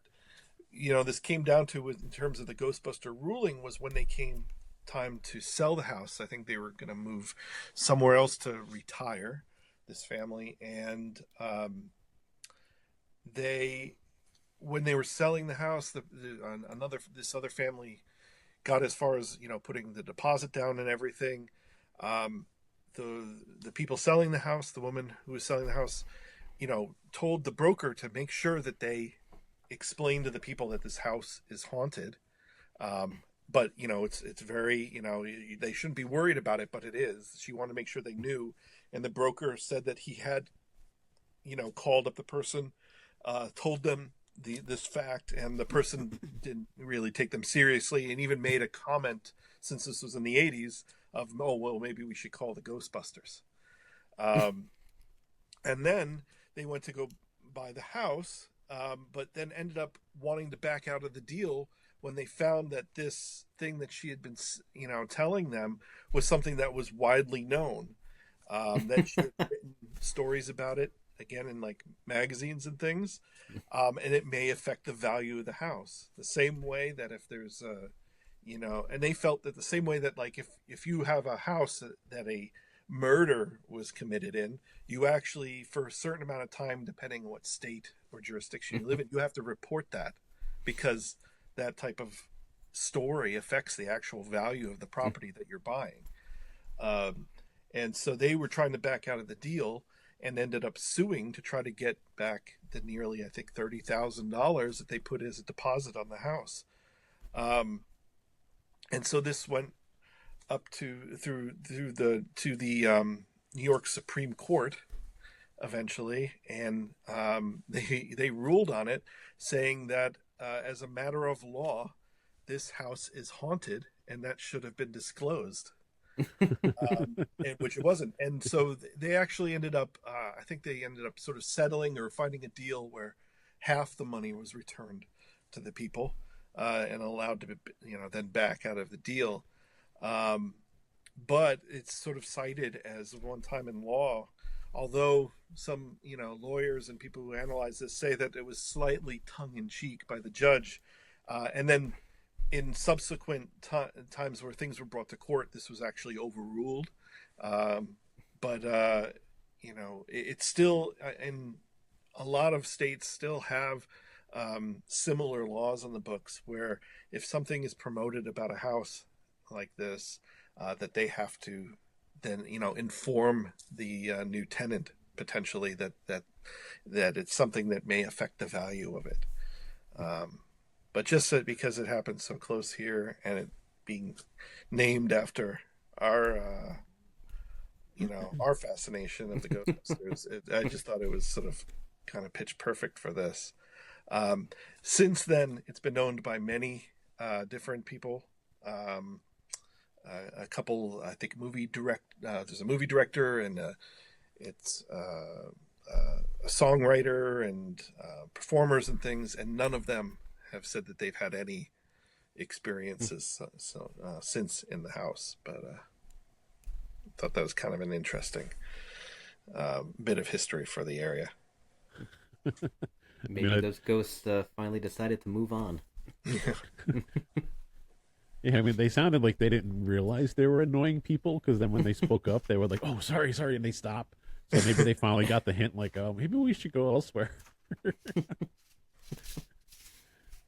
this came down to in terms of the Ghostbuster ruling was when they came time to sell the house. I think they were going to move somewhere else to retire, this family, and when they were selling the house, this other family got as far as putting the deposit down and everything. The people selling the house, the woman who was selling the house, told the broker to make sure that they explain to the people that this house is haunted. But it's very, they shouldn't be worried about it, but it is. She wanted to make sure they knew, and the broker said that he had called up the person, told them this fact, and the person didn't really take them seriously, and even made a comment, since this was in the 80s, of, oh well, maybe we should call the Ghostbusters. And then they went to go buy the house, but then ended up wanting to back out of the deal when they found that this thing that she had been telling them was something that was widely known, that she had written stories about it, again, in like magazines and things, and it may affect the value of the house, the same way that if there's and they felt that the same way that, like, if you have a house that a murder was committed in, you actually, for a certain amount of time, depending on what state or jurisdiction you live in, you have to report that, because that type of story affects the actual value of the property that you're buying. And so they were trying to back out of the deal and ended up suing to try to get back the nearly, I think, $30,000 that they put as a deposit on the house. And so this went up to the New York Supreme Court eventually, and they ruled on it, saying that as a matter of law, this house is haunted, and that should have been disclosed, which it wasn't. And so they actually ended up, I think they ended up sort of settling or finding a deal where half the money was returned to the people, and allowed to be, then back out of the deal. But it's sort of cited as one time in law, although some, lawyers and people who analyze this say that it was slightly tongue-in-cheek by the judge. And then in subsequent times where things were brought to court, this was actually overruled. But it's still, in a lot of states still have similar laws on the books, where if something is promoted about a house like this, that they have to then inform the new tenant potentially that it's something that may affect the value of it. But just because it happens so close here, and it being named after our our fascination of the Ghostbusters, I just thought it was sort of kind of pitch perfect for this. Since then, it's been owned by many different people. A couple, I think, there's a movie director, and it's a songwriter, and performers and things, and none of them have said that they've had any experiences since in the house. But I thought that was kind of an interesting bit of history for the area. Maybe those ghosts finally decided to move on. Yeah, I mean, they sounded like they didn't realize they were annoying people, because then when they spoke up, they were like, "Oh, sorry," and they stopped. So maybe they finally got the hint, like, "Oh, maybe we should go elsewhere."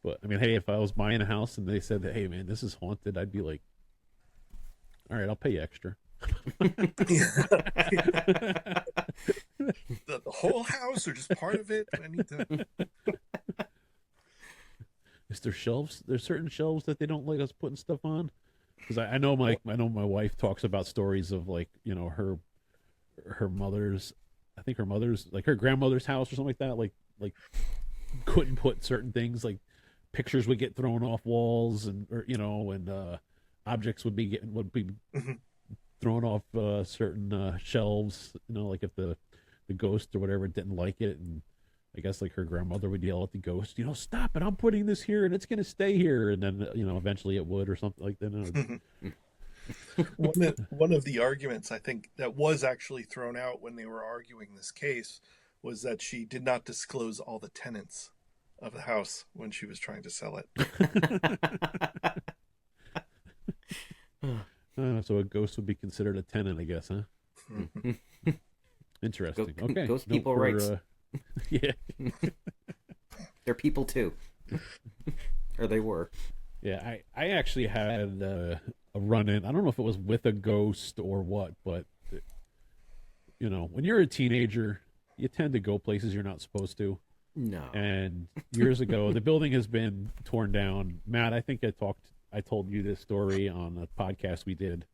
But I mean, hey, if I was buying a house and they said that, "Hey, man, this is haunted," I'd be like, "All right, I'll pay you extra." The whole house, or just part of it? I need to. Is there shelves? There's certain shelves that they don't like us putting stuff on, because I know my wife talks about stories of, like, her mother's, I think her mother's, like her grandmother's house or something like that, like couldn't put certain things, like pictures would get thrown off walls, and objects would be thrown off certain shelves, like if the ghost or whatever didn't like it, and I guess like her grandmother would yell at the ghost, "Stop it! I'm putting this here, and it's going to stay here." And then eventually it would, or something like that. One of the arguments I think that was actually thrown out when they were arguing this case was that she did not disclose all the tenants of the house when she was trying to sell it. So a ghost would be considered a tenant, I guess, huh? Interesting. Okay. Ghost people rights. Yeah. They're people too. Or they were. Yeah, I actually had a run-in. I don't know if it was with a ghost or what, but, when you're a teenager, you tend to go places you're not supposed to. No. And years ago, the building has been torn down. Matt, I think I told you this story on a podcast we did.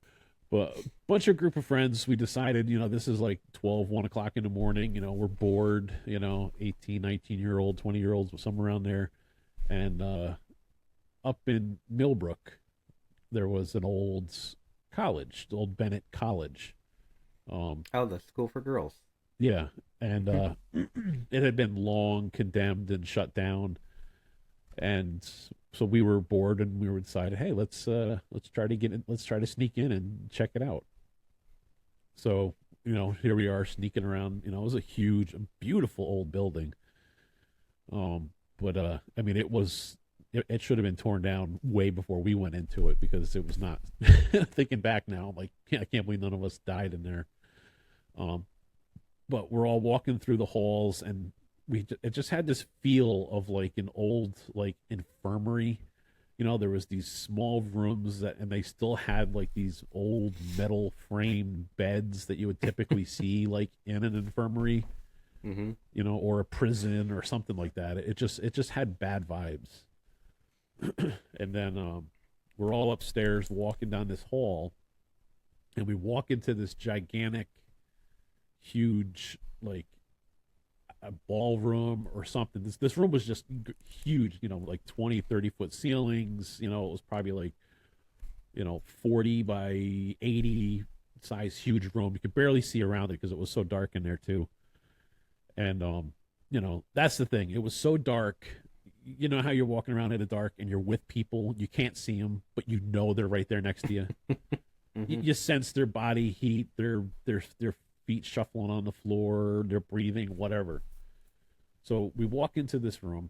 But a group of friends, we decided, this is like 1 o'clock in the morning. We're bored, 18, 19-year-old, 20-year-olds, somewhere around there. And up in Millbrook, there was an old college, the old Bennett College. The school for girls. Yeah, and it had been long condemned and shut down, and so we were bored, and we were decided, hey, let's try to get in, let's try to sneak in and check it out. So here we are sneaking around. It was a huge, beautiful old building. But I mean, it should have been torn down way before we went into it, because it was not. Thinking back now, I'm like, I can't believe none of us died in there. But we're all walking through the halls, and it just had this feel of like an old like infirmary. There was these small rooms and they still had like these old metal frame beds that you would typically see like in an infirmary, or a prison or something like that. It just had bad vibes. And then we're all upstairs walking down this hall, and we walk into this gigantic, huge, like a ballroom or something. This room was just huge, like 20, 30-foot ceilings. It was probably like, 40 by 80 size, huge room. You could barely see around it because it was so dark in there too. And, that's the thing. It was so dark. You know how you're walking around in the dark and you're with people, you can't see them, but they're right there next to you. You sense their body heat, their feet shuffling on the floor, they're breathing, whatever. So we walk into this room,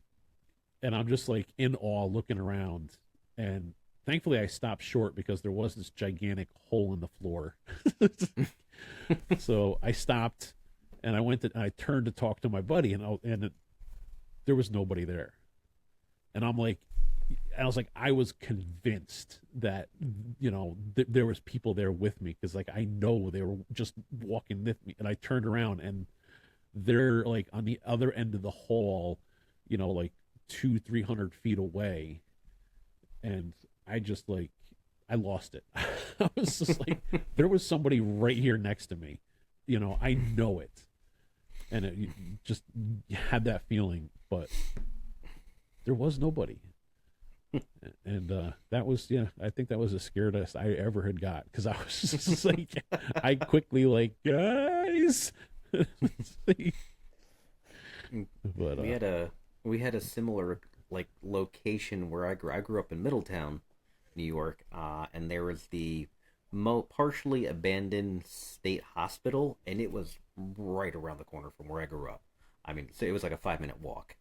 and I'm just like in awe looking around, and thankfully I stopped short because there was this gigantic hole in the floor. So I stopped, and I turned to talk to my buddy, and there was nobody there. And I was convinced that, there was people there with me, because like I know they were just walking with me. And I turned around, and they're like on the other end of the hall, like 200-300 feet away. And I just like, I lost it. I was just like, there was somebody right here next to me. I know it. And it just had that feeling, but there was nobody. And that was, I think that was the scariest I ever had got, because I was just like, I quickly like, guys. But we had a similar like location where I grew up in Middletown, New York, and there was the partially abandoned state hospital, and it was right around the corner from where I grew up. I mean, so it was like a 5-minute walk.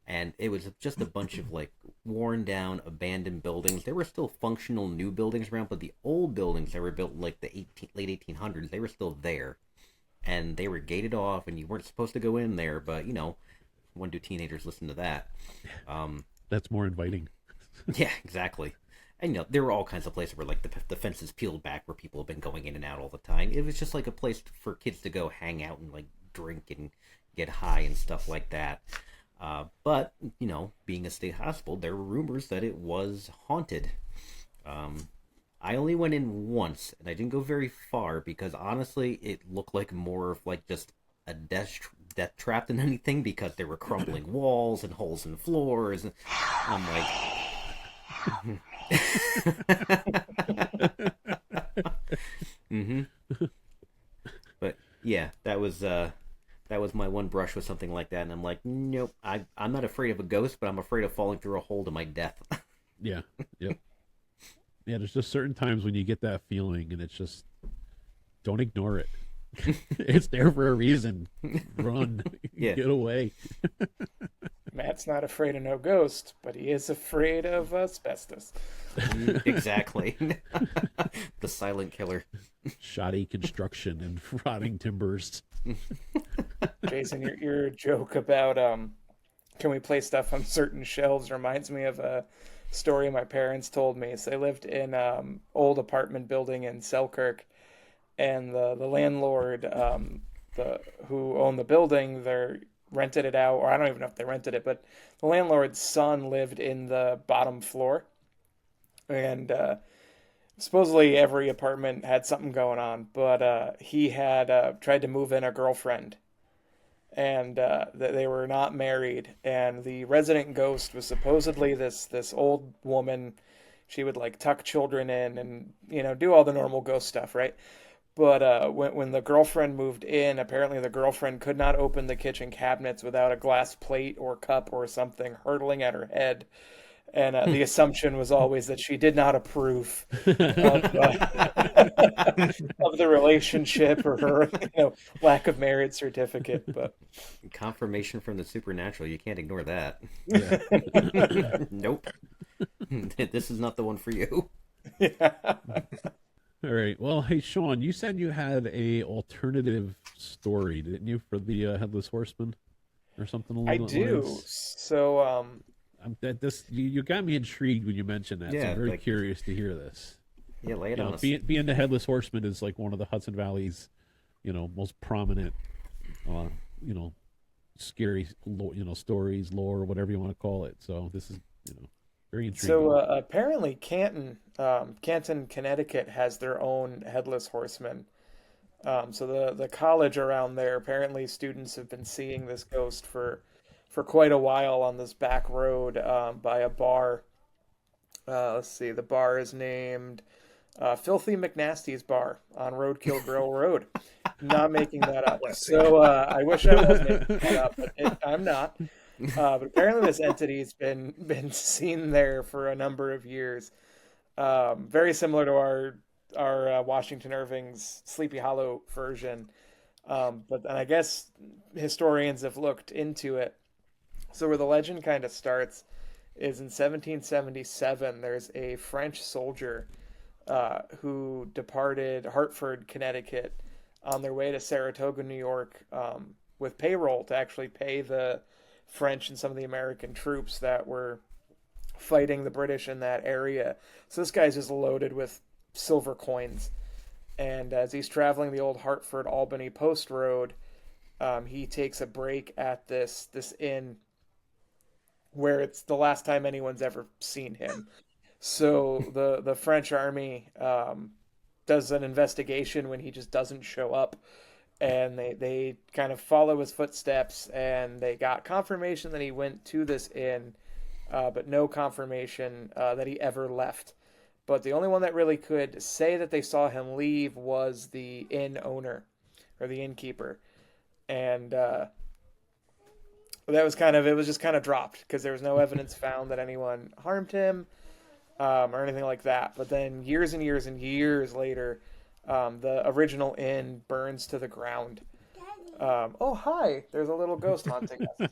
And it was just a bunch of like worn down, abandoned buildings. There were still functional new buildings around, but the old buildings that were built in like the late 1800s, they were still there. And they were gated off, and you weren't supposed to go in there, but when do teenagers listen to that? That's more inviting. Yeah, exactly. And there were all kinds of places where like the fences peeled back, where people have been going in and out all the time. It was just like a place for kids to go hang out and like drink and get high and stuff like that. But, being a state hospital, there were rumors that it was haunted. I only went in once, and I didn't go very far, because honestly, it looked like more of like just a death trap than anything, because there were crumbling walls and holes in floors, and I'm like... But, yeah, that was my one brush with something like that, and I'm like, nope, I'm not afraid of a ghost, but I'm afraid of falling through a hole to my death. Yeah, yep. Yeah, there's just certain times when you get that feeling, and it's just don't ignore it. It's there for a reason. Run, Yeah. get away. Matt's not afraid of no ghost, but he is afraid of asbestos. Exactly. The silent killer. Shoddy construction and rotting timbers. Jason, your joke about can we play stuff on certain shelves reminds me of a story my parents told me. So they lived in old apartment building in Selkirk, and the landlord who owned the building, they rented it out, or I don't even know if they rented it, but the landlord's son lived in the bottom floor, and supposedly every apartment had something going on, but he had tried to move in a girlfriend, and they were not married, and the resident ghost was supposedly this old woman. She would like tuck children in and do all the normal ghost stuff, right? But when the girlfriend moved in, apparently the girlfriend could not open the kitchen cabinets without a glass plate or cup or something hurtling at her head. And the assumption was always that she did not approve of, of the relationship or her lack of marriage certificate. But Confirmation from the supernatural. You can't ignore that. Yeah. Nope. This is not the one for you. yeah. All right. Well, hey, Shaun, you said you had a alternative story, didn't you, for the Headless Horseman or something along I those do. lines? So You got me intrigued when you mentioned that. So Yeah, I'm very like- curious to hear this. Yeah, lay it on us. Being the Headless Horseman is like one of the Hudson Valley's, most prominent, scary, stories, lore, whatever you want to call it. So this is, very intriguing. So apparently Canton, Connecticut has their own Headless Horseman. So the college around there, apparently students have been seeing this ghost for quite a while on this back road by a bar. Let's see, the bar is named Filthy McNasty's Bar on Roadkill Grill Road. Not making that up. So I wish I was making that up, but I'm not. But apparently this entity's been seen there for a number of years. Very similar to our Washington Irving's Sleepy Hollow version. But I guess historians have looked into it. So where the legend kind of starts is in 1777, there's a French soldier who departed Hartford, Connecticut on their way to Saratoga, New York, with payroll to actually pay the French and some of the American troops that were fighting the British in that area. So this guy's just loaded with silver coins. And as he's traveling the old Hartford Albany Post Road, he takes a break at this inn where it's the last time anyone's ever seen him. So the French army does an investigation when he just doesn't show up. And they kind of follow his footsteps, and they got confirmation that he went to this inn, but no confirmation that he ever left. But the only one that really could say that they saw him leave was the inn owner, or the innkeeper. And it was just kind of dropped, because there was no evidence found that anyone harmed him or anything like that. But then years and years and years later, the original inn burns to the ground. Oh, hi! There's a little ghost haunting us.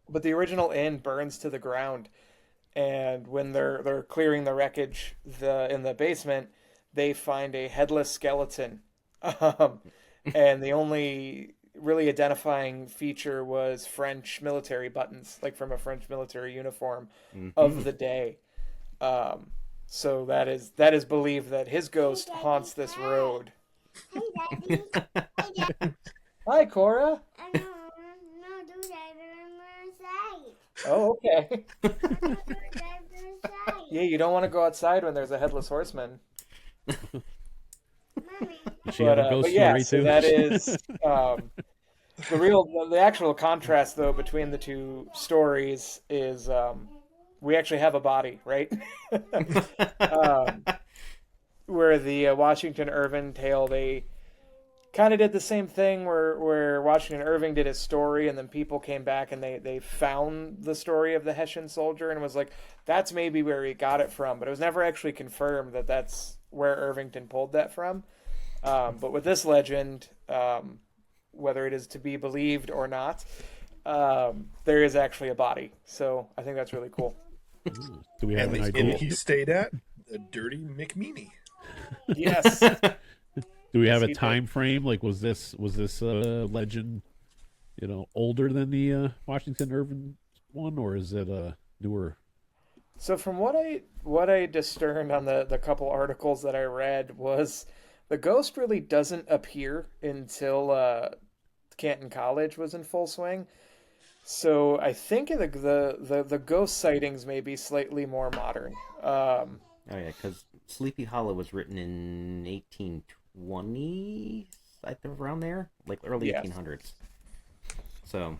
But the original inn burns to the ground, and when they're clearing the wreckage in the basement, they find a headless skeleton. And the only really identifying feature was French military buttons, like from a French military uniform of the day. So that is believed that his ghost haunts this road. Hey, Daddy. Hey, Daddy. Hi, Cora. No, do that on the side. Oh, okay. Do that on the side. Yeah, you don't want to go outside when there's a headless horseman. Mommy. She had a ghost But yeah, story so too. that is the actual contrast though between the two stories is we actually have a body, right? Where the Washington Irving tale, they kind of did the same thing where Washington Irving did his story, and then people came back and they found the story of the Hessian soldier and was like, that's maybe where he got it from, but it was never actually confirmed that that's where Irvington pulled that from. But with this legend, whether it is to be believed or not, there is actually a body. So I think that's really cool. Do we have And an the idea? inn he stayed at, the Dirty McMeany. Yes. Do we have Yes, a he time did. frame? Like, was this legend, older than the Washington Irving one, or is it newer? So from what I discerned on the couple articles that I read was the ghost really doesn't appear until Canton College was in full swing. So I think the ghost sightings may be slightly more modern. Oh yeah, because Sleepy Hollow was written in 1820, I think, around there, like early Yes. 1800s. So,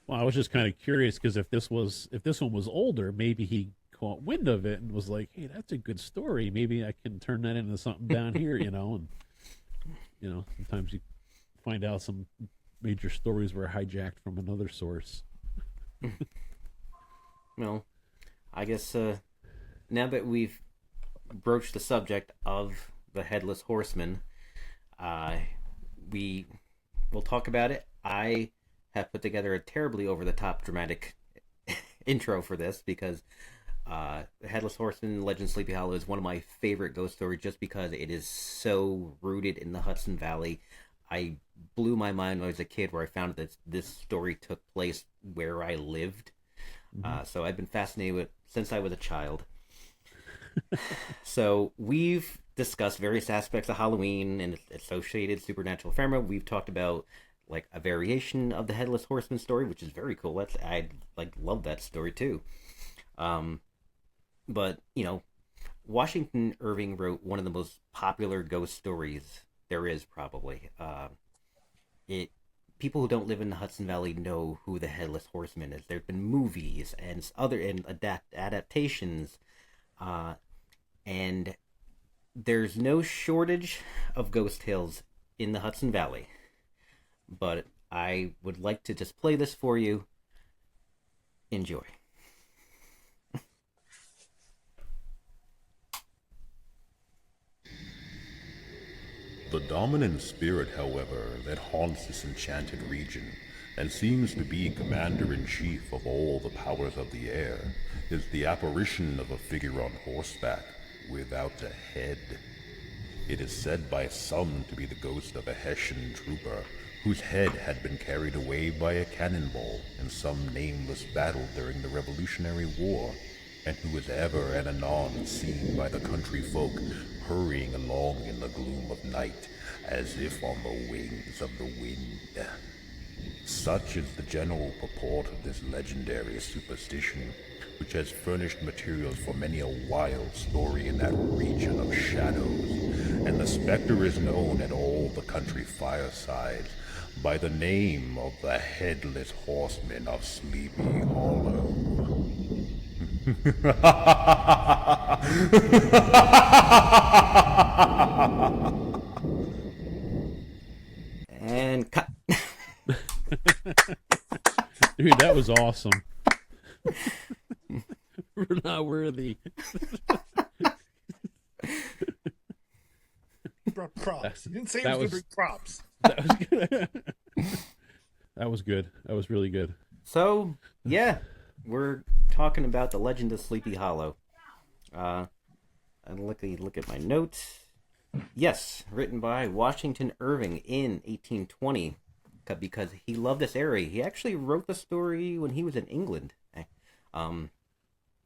Well, I was just kind of curious because if this one was older, maybe he caught wind of it and was like, "Hey, that's a good story. Maybe I can turn that into something down here," And sometimes you find out some major stories were hijacked from another source. well, I guess now that we've broached the subject of the Headless Horseman, we will talk about it. I have put together a terribly over-the-top dramatic intro for this because the Headless Horseman, Legend of Sleepy Hollow is one of my favorite ghost stories just because it is so rooted in the Hudson Valley. I blew my mind when I was a kid where I found that this story took place where I lived. So I've been fascinated with it since I was a child. So we've discussed various aspects of Halloween and its associated supernatural phenomena. We've talked about like a variation of the Headless Horseman story, which is very cool. I love that story too. But Washington Irving wrote one of the most popular ghost stories there is, probably. People who don't live in the Hudson Valley know who the Headless Horseman is. There've been movies and adaptations, and there's no shortage of ghost tales in the Hudson Valley. But I would like to just play this for you. Enjoy. The dominant spirit, however, that haunts this enchanted region, and seems to be commander-in-chief of all the powers of the air, is the apparition of a figure on horseback, without a head. It is said by some to be the ghost of a Hessian trooper, whose head had been carried away by a cannonball in some nameless battle during the Revolutionary War, and who is ever and anon seen by the country folk hurrying along in the gloom of night, as if on the wings of the wind. Such is the general purport of this legendary superstition, which has furnished materials for many a wild story in that region of shadows, and the specter is known at all the country firesides by the name of the Headless Horsemen of Sleepy Hollow. And cut. Dude, that was awesome. We're not worthy. He brought props. He didn't say he That was going to was- bring props. That was good. That was good. That was really good. So, yeah, we're talking about the Legend of Sleepy Hollow. And look at my notes. Yes, written by Washington Irving in 1820, because he loved this area. He actually wrote the story when he was in England.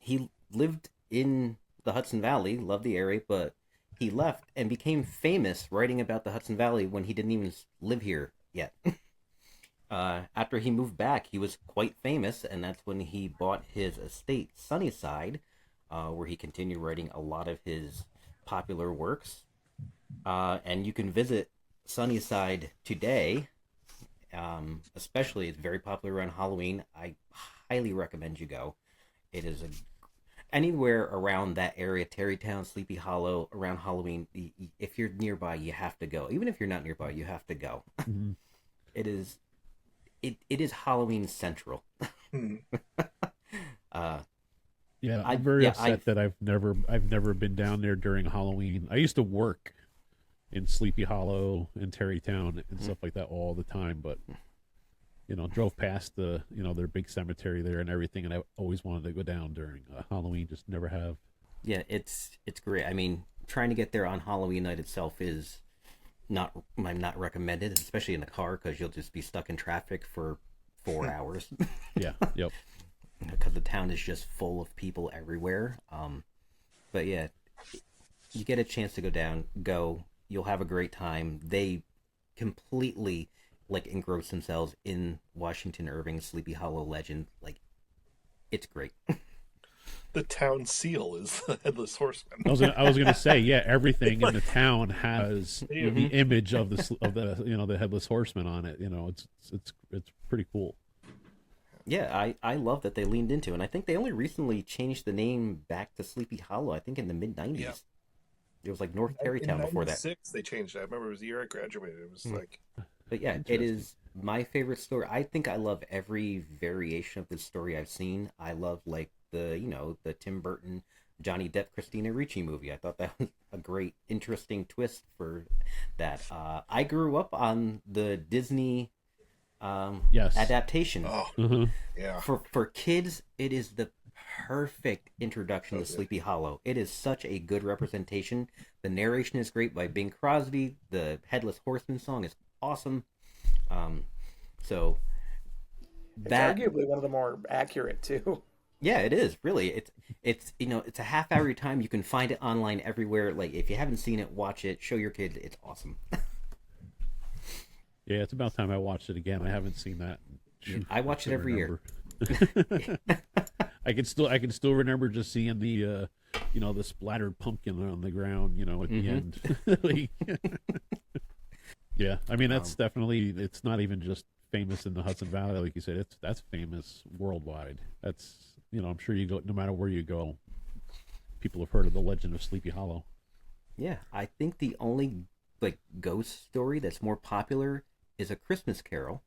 He lived in the Hudson Valley, loved the area, but he left and became famous writing about the Hudson Valley when he didn't even live here yet. After he moved back, he was quite famous, and that's when he bought his estate, Sunnyside, where he continued writing a lot of his popular works. And you can visit Sunnyside today, especially it's very popular around Halloween. I highly recommend you go. It is anywhere around that area, Tarrytown, Sleepy Hollow, around Halloween, if you're nearby, you have to go. Even if you're not nearby, you have to go. Mm-hmm. It is Halloween Central. Yeah, I'm very upset that I've never been down there during Halloween. I used to work in Sleepy Hollow and Tarrytown and stuff like that all the time, but drove past their big cemetery there and everything, and I always wanted to go down during Halloween, just never have. Yeah, it's great. I mean, trying to get there on Halloween night itself is not recommended, especially in the car, because you'll just be stuck in traffic for 4 hours. Yeah, yep. Because the town is just full of people everywhere. But yeah, you get a chance to go. You'll have a great time. They completely engross themselves in Washington Irving's Sleepy Hollow legend. It's great. The town seal is the Headless Horseman. I was gonna say, yeah, everything in the town has the image of the Headless Horseman on it. It's pretty cool. Yeah, I love that they leaned into it. And I think they only recently changed the name back to Sleepy Hollow, I think in the mid-90s. Yeah. It was North Tarrytown before that. In 96, they changed it. I remember it was the year I graduated. It was But yeah, it is my favorite story. I think I love every variation of this story I've seen. I love, the Tim Burton, Johnny Depp, Christina Ricci movie. I thought that was a great, interesting twist for that. I grew up on the Disney... adaptation. Yeah. For kids, it is the perfect introduction to Sleepy Hollow. It is such a good representation. The narration is great by Bing Crosby. The Headless Horseman song is awesome. So it's arguably one of the more accurate too. Yeah, it is really. It's it's a half hour time. You can find it online everywhere. If you haven't seen it, watch it. Show your kids. It's awesome. Yeah, it's about time I watched it again. I haven't seen that. I watch it every year. I can still remember just seeing the the splattered pumpkin on the ground, at the end. Yeah, I mean that's definitely, it's not even just famous in the Hudson Valley, like you said. That's famous worldwide. That's I'm sure you go, no matter where you go, people have heard of the legend of Sleepy Hollow. Yeah, I think the only ghost story that's more popular is A Christmas Carol,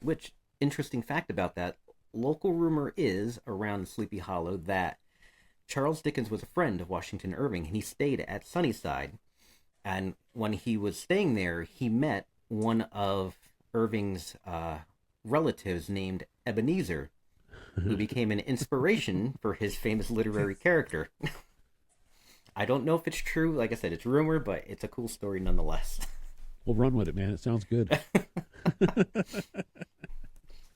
which, interesting fact about that, local rumor is around Sleepy Hollow that Charles Dickens was a friend of Washington Irving, and he stayed at Sunnyside. And when he was staying there, he met one of Irving's relatives named Ebenezer, who became an inspiration for his famous literary character. I don't know if it's true. Like I said, it's rumor, but it's a cool story nonetheless. We'll run with it, man. It sounds good.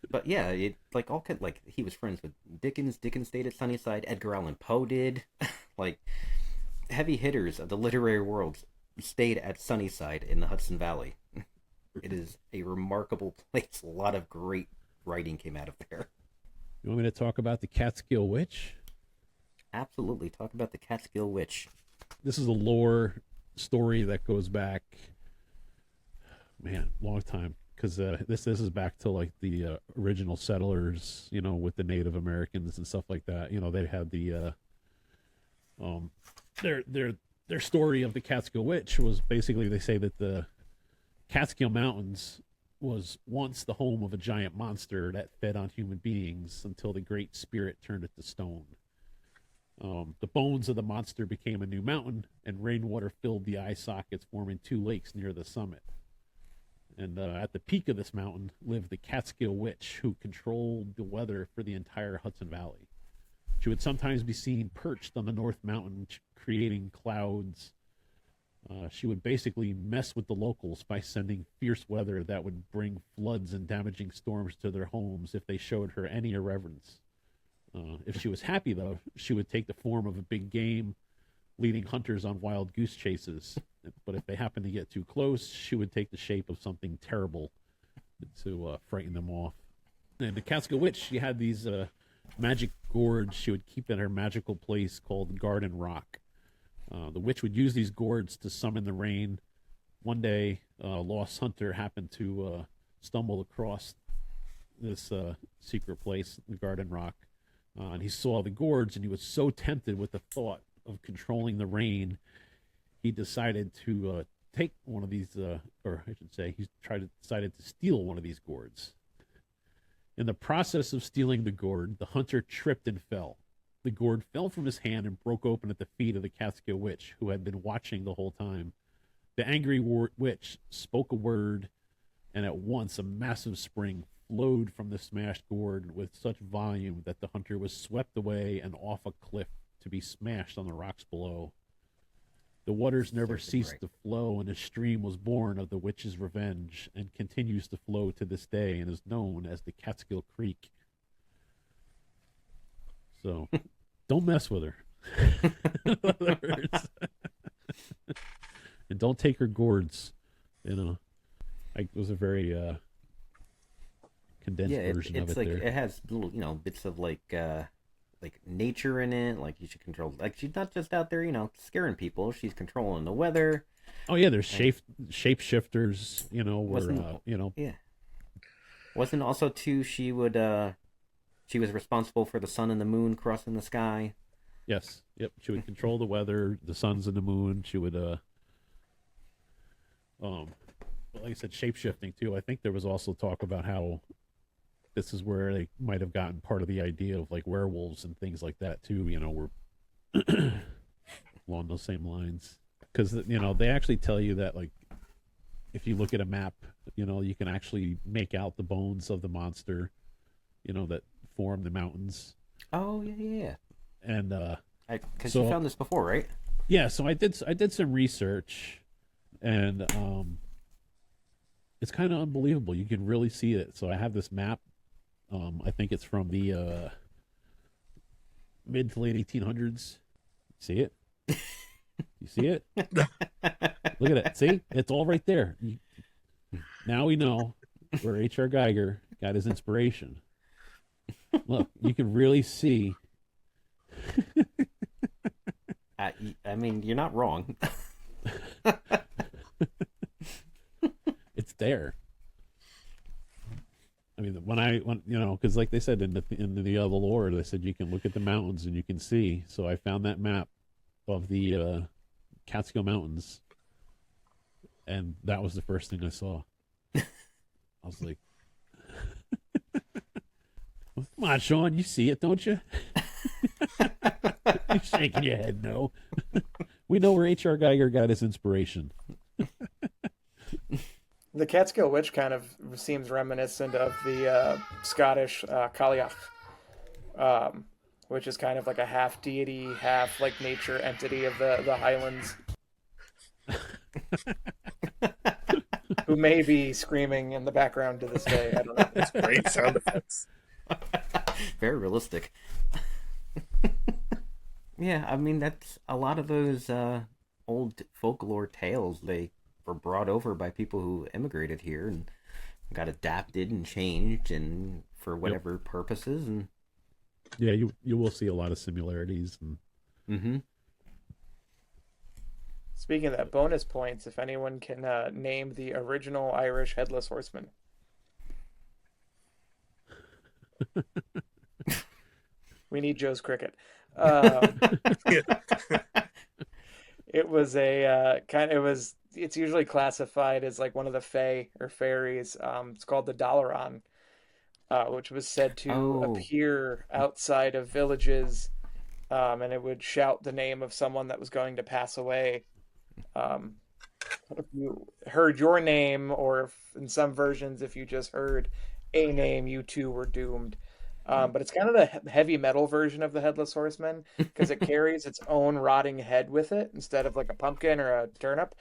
But yeah, he was friends with Dickens. Dickens stayed at Sunnyside. Edgar Allan Poe did. Heavy hitters of the literary world stayed at Sunnyside in the Hudson Valley. It is a remarkable place. A lot of great writing came out of there. You want me to talk about the Catskill Witch? Absolutely. Talk about the Catskill Witch. This is a lore story that goes back, long time. Because this is back to the original settlers, with the Native Americans and stuff like that. They had the their story of the Catskill Witch was basically, they say that the Catskill Mountains was once the home of a giant monster that fed on human beings until the Great Spirit turned it to stone. The bones of the monster became a new mountain, and rainwater filled the eye sockets, forming 2 lakes near the summit. And at the peak of this mountain lived the Catskill Witch, who controlled the weather for the entire Hudson Valley. She would sometimes be seen perched on the North Mountain, creating clouds. She would basically mess with the locals by sending fierce weather that would bring floods and damaging storms to their homes if they showed her any irreverence. If she was happy, though, she would take the form of a big game, leading hunters on wild goose chases. But if they happened to get too close, she would take the shape of something terrible to frighten them off. And the Catskill Witch, she had these magic gourds she would keep at her magical place called Garden Rock. The witch would use these gourds to summon the rain. One day, a lost hunter happened to stumble across this secret place, the Garden Rock, And he saw the gourds, and he was so tempted with the thought of controlling the rain, he decided to take one of these, or I should say, decided to steal one of these gourds. In the process of stealing the gourd, the hunter tripped and fell. The gourd fell from his hand and broke open at the feet of the Catskill Witch, who had been watching the whole time. The angry witch spoke a word, and at once a massive spring flowed from the smashed gourd with such volume that the hunter was swept away and off a cliff to be smashed on the rocks below. The waters never ceased to flow, and a stream was born of the witch's revenge and continues to flow to this day and is known as the Catskill Creek. So, don't mess with her. In other words. And don't take her gourds. You know, it was a very condensed version of it. Like, there. it has little, bits of like nature in it. Like, you should control. Like, she's not just out there, scaring people. She's controlling the weather. Oh yeah, there's shapeshifters. Where Yeah. Wasn't also too she would she was responsible for the sun and the moon crossing the sky. Yes. Yep. She would control the weather, the suns and the moon. She would like I said, shape-shifting too. I think there was also talk about how this is where they might have gotten part of the idea of like werewolves and things like that too, were along those same lines. Because, they actually tell you that, like, if you look at a map, you can actually make out the bones of the monster, that form the mountains. Oh, yeah. And, because you found this before, right? Yeah, so I did some research, and it's kind of unbelievable. You can really see it. So I have this map. I think it's from the mid to late 1800s. See it? You see it? Look at it. See? It's all right there. Now we know where H.R. Geiger got his inspiration. Look, you can really see. I mean, you're not wrong. It's there. I mean, when because like they said in the other lore, they said you can look at the mountains and you can see. So I found that map of the Catskill Mountains, and that was the first thing I saw. I was like, "Come on, Shaun, you see it, don't you?" You're shaking your head, no. We know where H.R. Geiger got his inspiration. The Catskill Witch kind of seems reminiscent of the Scottish Cailleach, which is kind of like a half deity, half like nature entity of the Highlands, who may be screaming in the background to this day. I don't know. It's great sound effects. Very realistic. Yeah, I mean, that's a lot of those old folklore tales. They were brought over by people who immigrated here and got adapted and changed and for whatever purposes. And yeah, you will see a lot of similarities. And... Mm-hmm. Speaking of that, bonus points if anyone can name the original Irish Headless Horseman. We need Joe's cricket. It was it's usually classified as like one of the fae or fairies. It's called the Dalaran, which was said to appear outside of villages, and it would shout the name of someone that was going to pass away. If you heard your name, or if, in some versions, if you just heard a name, you too were doomed. But it's kind of the heavy metal version of the Headless Horseman, because it carries its own rotting head with it instead of like a pumpkin or a turnip,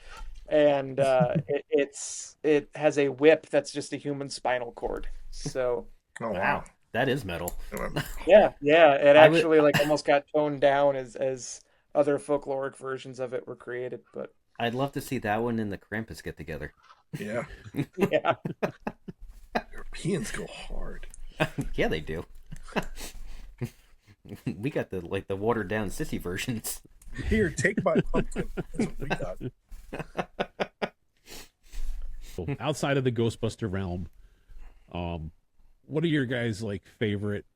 and it has a whip that's just a human spinal cord. So wow, that is metal. Yeah, it actually like almost got toned down as other folkloric versions of it were created. But I'd love to see that one and the Krampus get together. Yeah. Yeah. Europeans go hard. Yeah, they do. We got the watered down sissy versions. Here, take my pumpkin. That's what we got. So outside of the Ghostbuster realm, what are your guys' like favorite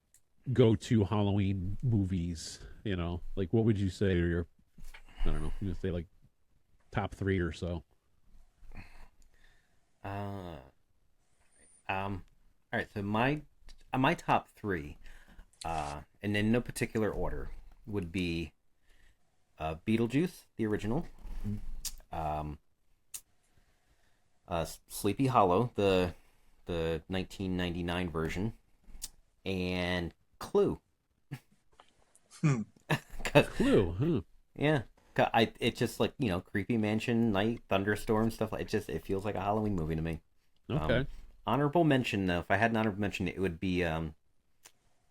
go-to Halloween movies? You know, like what would you say are your, I don't know, you would say like top 3 or so? All right. So my top 3, and in no particular order, would be Beetlejuice, the original, Sleepy Hollow, the 1999 version, and Clue. Clue, huh? Yeah. It's just like, creepy mansion, night, thunderstorm, stuff like it feels like a Halloween movie to me. Okay. Honorable mention, though, if I had an honorable mention, it would be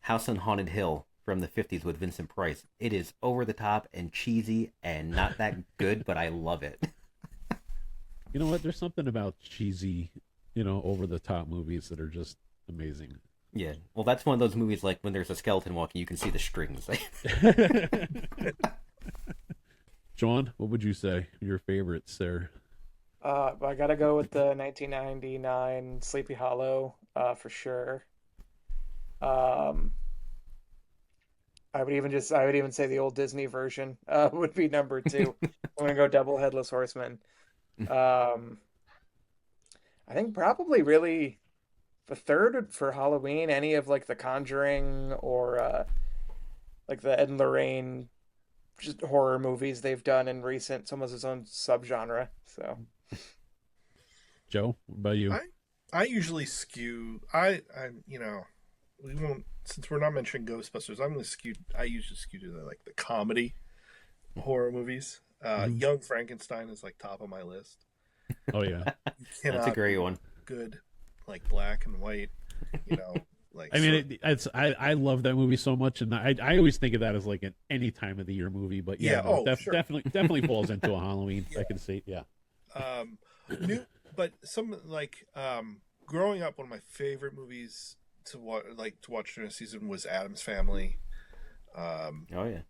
House on Haunted Hill from the 50s with Vincent Price. It is over the top and cheesy and not that good, but I love it. You know what? There's something about cheesy, over the top movies that are just amazing. Yeah. Well, that's one of those movies like when there's a skeleton walking, you can see the strings. Shaun, what would you say your favorites there? I gotta go with the 1999 Sleepy Hollow, for sure. I would even say the old Disney version would be number 2. I'm gonna go double Headless Horsemen. I think probably really the third for Halloween, any of like The Conjuring or like the Ed and Lorraine just horror movies they've done in recent, almost its own subgenre. So, Joe, what about you? I usually skew. We won't, since we're not mentioning Ghostbusters. I usually skew to the comedy horror movies. Young Frankenstein is like top of my list. Oh yeah, that's a great one. Good, like black and white. I mean, I love that movie so much, and I always think of that as like an any time of the year movie. But sure. definitely falls into a Halloween. Yeah. I can see, yeah. But some growing up, one of my favorite movies to watch during the season was Addams Family. Oh yeah,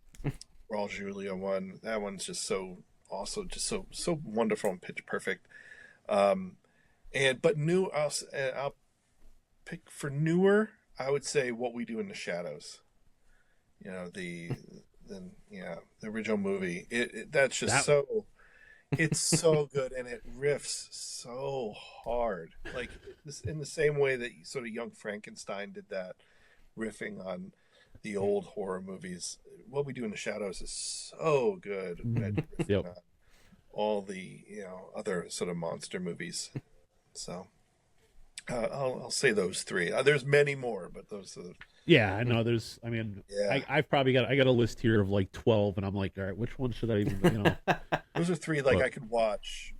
Raul Julia one. That one's just so also just so wonderful and pitch perfect. But new, I'll pick for newer. I would say What We Do in the Shadows. The original movie. That's just so. It's so good, and it riffs so hard, like this in the same way that sort of Young Frankenstein did that, riffing on the old horror movies. What We Do in the Shadows is so good. Yep. On all the other sort of monster movies. So I'll say those 3. There's many more, but those are the... Yeah, I know. There's, I mean, yeah. I got a list here of like 12, and I'm like, all right, which one should I even, Those are 3 I could watch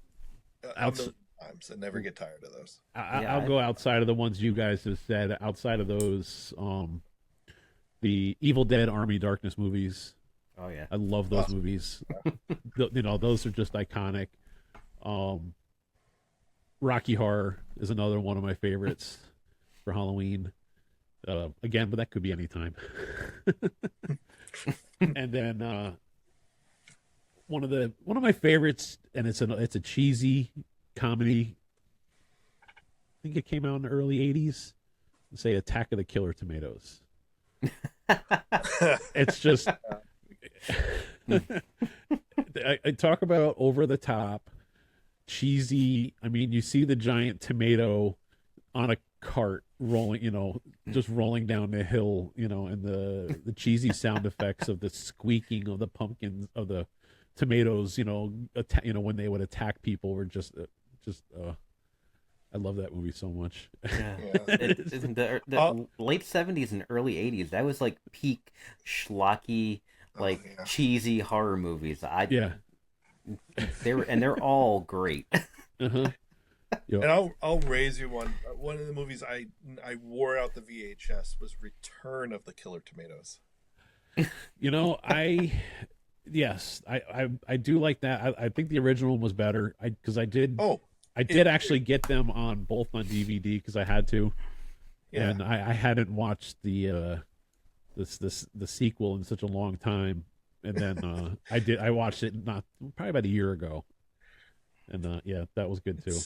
a million times and never get tired of those. I'll go outside of the ones you guys have said. Outside of those, the Evil Dead, Army Darkness movies. Oh yeah, I love those movies. Those are just iconic. Rocky Horror is another one of my favorites for Halloween. Again, but that could be any time. And then one of my favorites, and it's a cheesy comedy. I think it came out in the early '80s. Say Attack of the Killer Tomatoes. It's just I talk about over the top, cheesy. I mean, you see the giant tomato on a cart rolling, just rolling down the hill, and the cheesy sound effects of the squeaking of the pumpkins, of the tomatoes, when they would attack people were just I love that movie so much. Yeah. The late 70s and early 80s, that was like peak schlocky, cheesy horror movies. They're all great. Uh-huh. Yep. And I'll raise you one. One of the movies I wore out the VHS was Return of the Killer Tomatoes. I do like that. I think the original was better. I did actually get them both on DVD because I had to, and I hadn't watched the sequel in such a long time, and then I watched it probably about a year ago, and that was good too.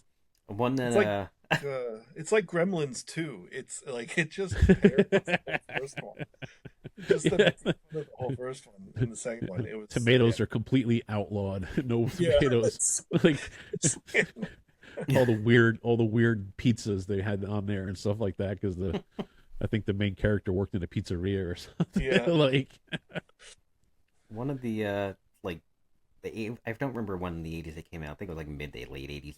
One that it's like Gremlins 2. It's like it just compares to the first one. Just the whole first one and the second one. It was Tomatoes are completely outlawed. No tomatoes. Like all the weird pizzas they had on there and stuff like that because I think the main character worked in a pizzeria or something. Yeah. Like one of the I don't remember when in the 80s it came out. I think it was like mid to late 80s.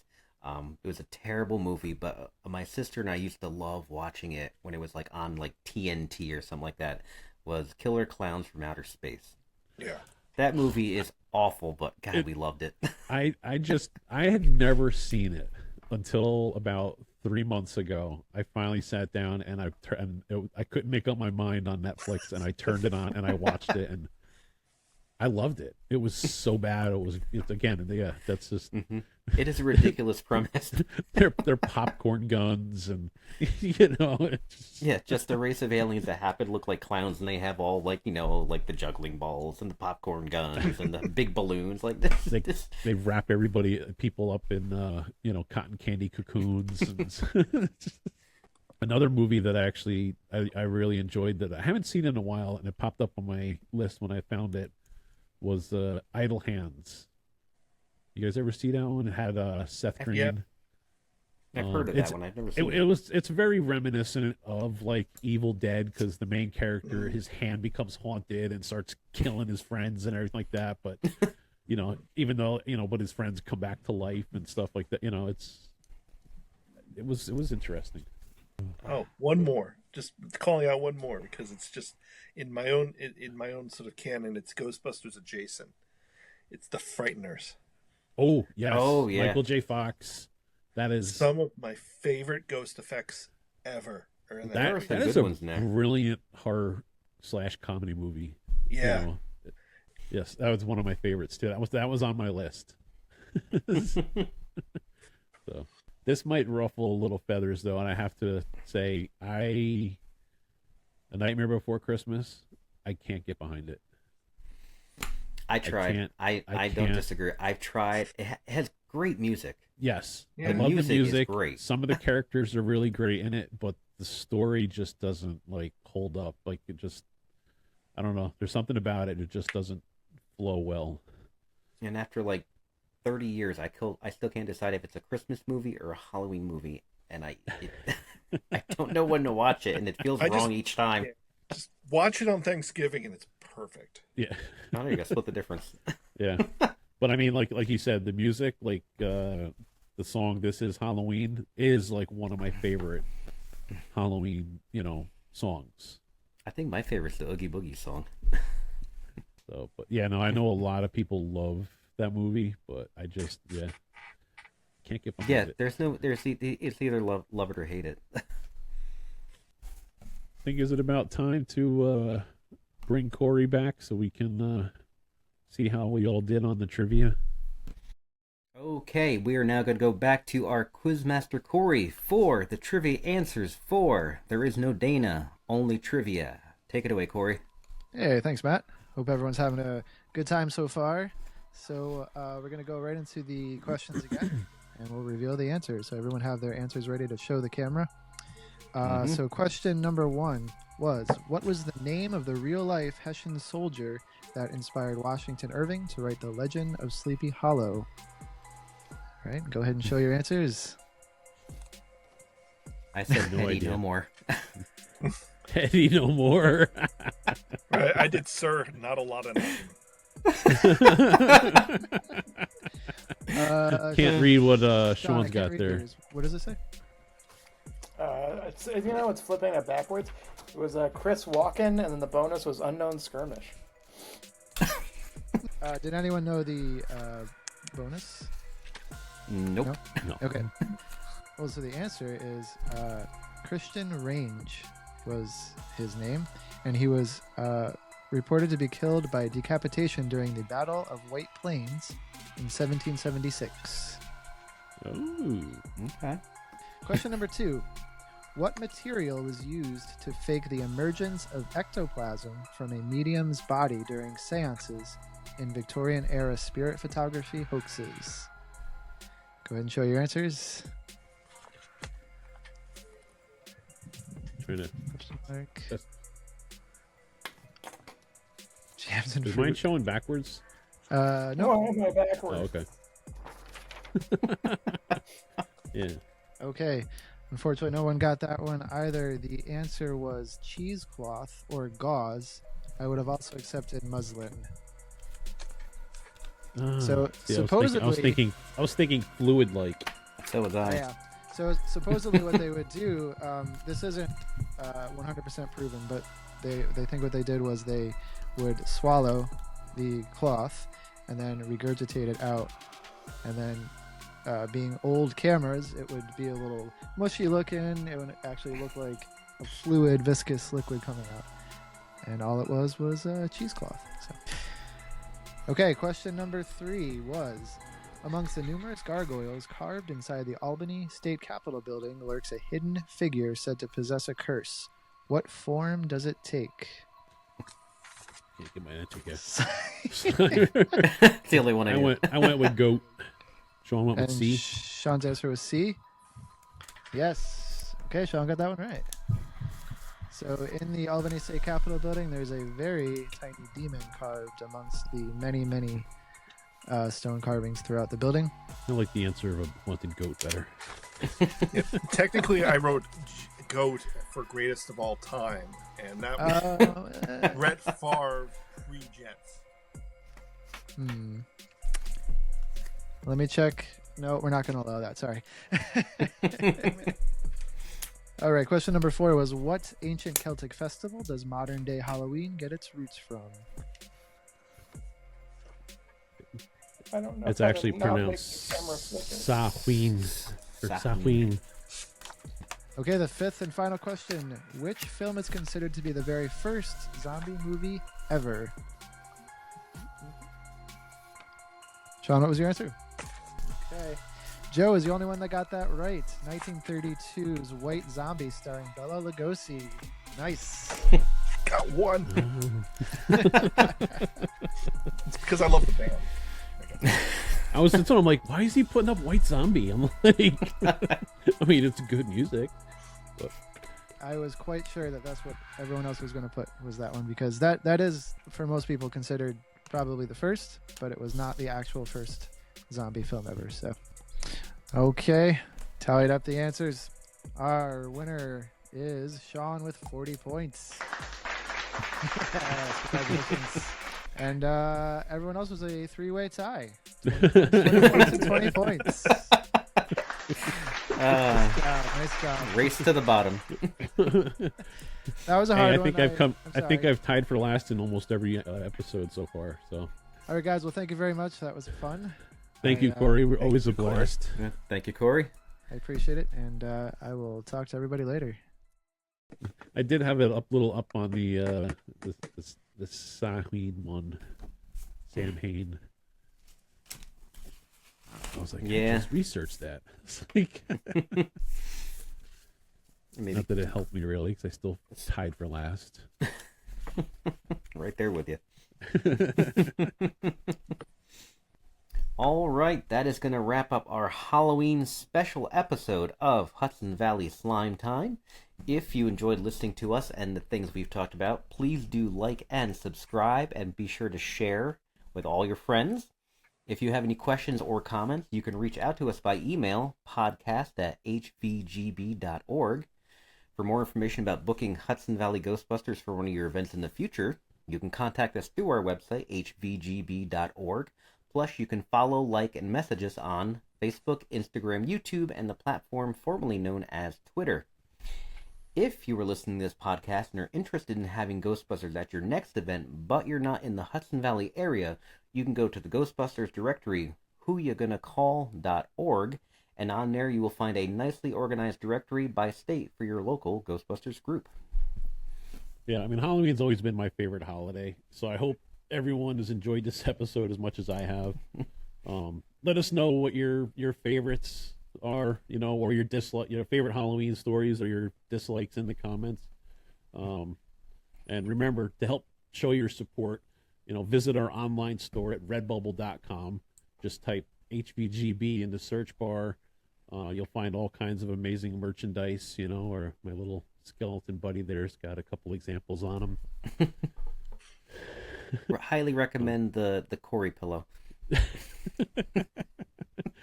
It was a terrible movie, but my sister and I used to love watching it when it was like on like TNT or something like that. Was Killer Clowns from Outer Space. Yeah. That movie is awful, but God, we loved it. I had never seen it until about 3 months ago. I finally sat down and I couldn't make up my mind on Netflix, and I turned it on and I watched it, and I loved it. It was so bad. That's just. Mm-hmm. It is a ridiculous premise. they're popcorn guns, and just a race of aliens that happen to look like clowns, and they have all like the juggling balls and the popcorn guns and the big balloons. Like this. They wrap people up in cotton candy cocoons. And another movie that I really enjoyed that I haven't seen in a while, and it popped up on my list when I found it, was Idle Hands. You guys ever see that one? It had Seth Green. Yeah. I've heard of that one. I've never seen it. It's very reminiscent of like Evil Dead because the main character, his hand becomes haunted and starts killing his friends and everything like that. But even though but his friends come back to life and stuff like that. It was interesting. Oh, one more. Just calling out one more because it's just in my own sort of canon. It's Ghostbusters adjacent. It's The Frighteners. Oh yes. Oh yeah. Michael J. Fox. That is some of my favorite ghost effects ever. That is a brilliant horror / comedy movie. Yeah. Yes, that was one of my favorites too. That was on my list. So this might ruffle a little feathers though, and I have to say, A Nightmare Before Christmas, I can't get behind it. I tried. I don't disagree. I've tried. It has great music. Yes. Yeah. The music is great. Some of the characters are really great in it, but the story just doesn't like hold up. Like it just, I don't know. There's something about it. It just doesn't flow well. And after like 30 years, I still can't decide if it's a Christmas movie or a Halloween movie, and I don't know when to watch it, and it feels wrong each time. Yeah, just watch it on Thanksgiving, and it's perfect. Yeah. Oh, you got to split the difference. Yeah. But I mean, like you said, the music, like the song "This Is Halloween" is like one of my favorite Halloween, songs. I think my favorite's the Oogie Boogie song. So, but yeah, no, I know a lot of people love that movie, but I just can't get behind it. It's either love it or hate it. I think is it about time to bring Corey back so we can see how we all did on the trivia. Okay, we are now going to go back to our Quizmaster Corey for the trivia answers for There Is No Dana, Only Trivia. Take it away, Corey. Hey, thanks, Matt. Hope everyone's having a good time so far. So we're going to go right into the questions again, and we'll reveal the answers. So everyone have their answers ready to show the camera. So question number 1 was, what was the name of the real-life Hessian soldier that inspired Washington Irving to write The Legend of Sleepy Hollow? All right, go ahead and show your answers. I said no idea. No more. Eddie No More. I did, sir. Not a lot of Can't read what Shaun's got there. Yours. What does it say? It's flipping it backwards. It was Chris Walken, and then the bonus was Unknown Skirmish. Did anyone know the bonus? Nope. No. Okay. Well, so the answer is Christian Range was his name, and he was reported to be killed by decapitation during the Battle of White Plains in 1776. Oh, okay. Question number 2. What material was used to fake the emergence of ectoplasm from a medium's body during seances in Victorian-era spirit photography hoaxes? Go ahead and show your answers. Trying to. Question mark. That's- Jams and Is fruit. mine showing backwards? No, No. I have my backwards. Oh, okay. Yeah. Okay. Unfortunately, no one got that one either. The answer was cheesecloth or gauze. I would have also accepted muslin. So See, supposedly, I was thinking fluid like. So was I. yeah. So supposedly, what they would do, this isn't 100% proven, but they think what they did was they would swallow the cloth and then regurgitate it out, and then being old cameras, it would be a little mushy looking. It would actually look like a fluid, viscous liquid coming out, and all it was cheesecloth. So. Okay, question number 3 was, amongst the numerous gargoyles carved inside the Albany State Capitol building lurks a hidden figure said to possess a curse. What form does it take? Can't get my answer yet. It's the only one I knew. I went with goat. Shaun went with And C. Sean's answer was C. Yes. Okay, Shaun got that one right. So in the Albany State Capitol building, there's a very tiny demon carved amongst the many, many stone carvings throughout the building. I like the answer of a haunted goat better. Yeah, technically, I wrote goat for greatest of all time, and that was Brett Favre pre-Jets. Let me check. No, we're not going to allow that. Sorry. All right, question number 4 was, what ancient Celtic festival does modern-day Halloween get its roots from? I don't know. It's actually pronounced Samhain or Samhain. Okay, the 5th and final question. Which film is considered to be the very first zombie movie ever? Shaun, what was your answer? Okay. Joe is the only one that got that right. 1932's White Zombie starring Bela Lugosi. Nice. Got one. It's because I love the band. That's what I'm like, why is he putting up White Zombie? I'm like, I mean, it's good music. But I was quite sure that that's what everyone else was going to put, was that one, because that is, for most people, considered probably the first, but it was not the actual first zombie film ever. So, okay, tallied up the answers. Our winner is Shaun with 40 points. Yes, congratulations. And everyone else was a 3-way tie. 20 points and 20 points. Nice job. Race to the bottom. That was a hard one. I think I've tied for last in almost every episode so far. So, all right, guys. Well, thank you very much. That was fun. Thank you, Corey. We're always a blast. Yeah, thank you, Corey. I appreciate it, and I will talk to everybody later. I did have it little up on the Samhain one. Samhain. I was like, yeah, just research that. It's like, not that it helped me really, because I still tied for last. Right there with you. All right, that is going to wrap up our Halloween special episode of Hudson Valley Slime Time. If you enjoyed listening to us and the things we've talked about, please do like and subscribe, and be sure to share with all your friends. If you have any questions or comments, you can reach out to us by email, podcast@hvgb.org. For more information about booking Hudson Valley Ghostbusters for one of your events in the future, you can contact us through our website, hvgb.org. Plus, you can follow, like, and message us on Facebook, Instagram, YouTube, and the platform formerly known as Twitter. If you were listening to this podcast and are interested in having Ghostbusters at your next event, but you're not in the Hudson Valley area, you can go to the Ghostbusters directory, whoyagonacall.org, and on there you will find a nicely organized directory by state for your local Ghostbusters group. Yeah, I mean, Halloween's always been my favorite holiday, so I hope everyone has enjoyed this episode as much as I have. Let us know what your favorites are, or your favorite Halloween stories or your dislikes in the comments. And remember, to help show your support, visit our online store at redbubble.com. Just type HVGB in the search bar. You'll find all kinds of amazing merchandise, or my little skeleton buddy there's got a couple examples on them. Highly recommend the Corey pillow.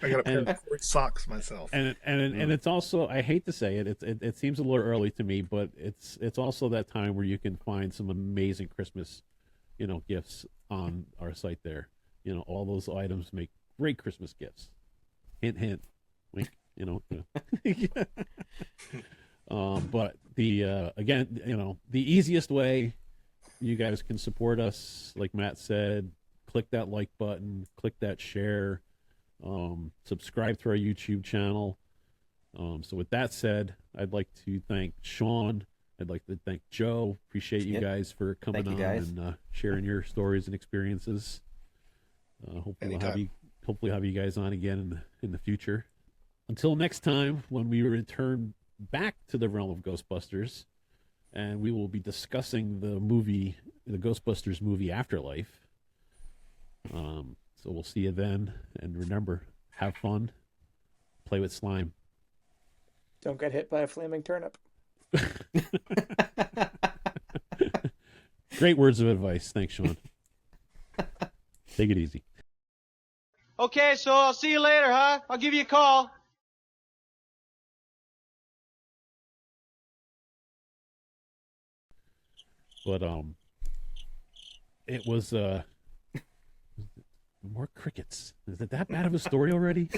I got a pair of Corey socks myself. And it's also, I hate to say it, it seems a little early to me, but it's also that time where you can find some amazing Christmas, gifts on our site there. All those items make great Christmas gifts. Hint, hint, wink. But again, the easiest way you guys can support us, like Matt said, click that like button, click that share, subscribe to our YouTube channel. So with that said, I'd like to thank Shaun. I'd like to thank Joe. Appreciate you guys for coming on and sharing your stories and experiences. Hopefully we'll have you guys on again in the future. Until next time, when we return back to the realm of Ghostbusters, and we will be discussing the Ghostbusters movie Afterlife. So we'll see you then, and remember, have fun, play with slime. Don't get hit by a flaming turnip. Great words of advice. Thanks, Shaun. Take it easy. Okay, so I'll see you later, huh? I'll give you a call. But it was more crickets. Is it that bad of a story already?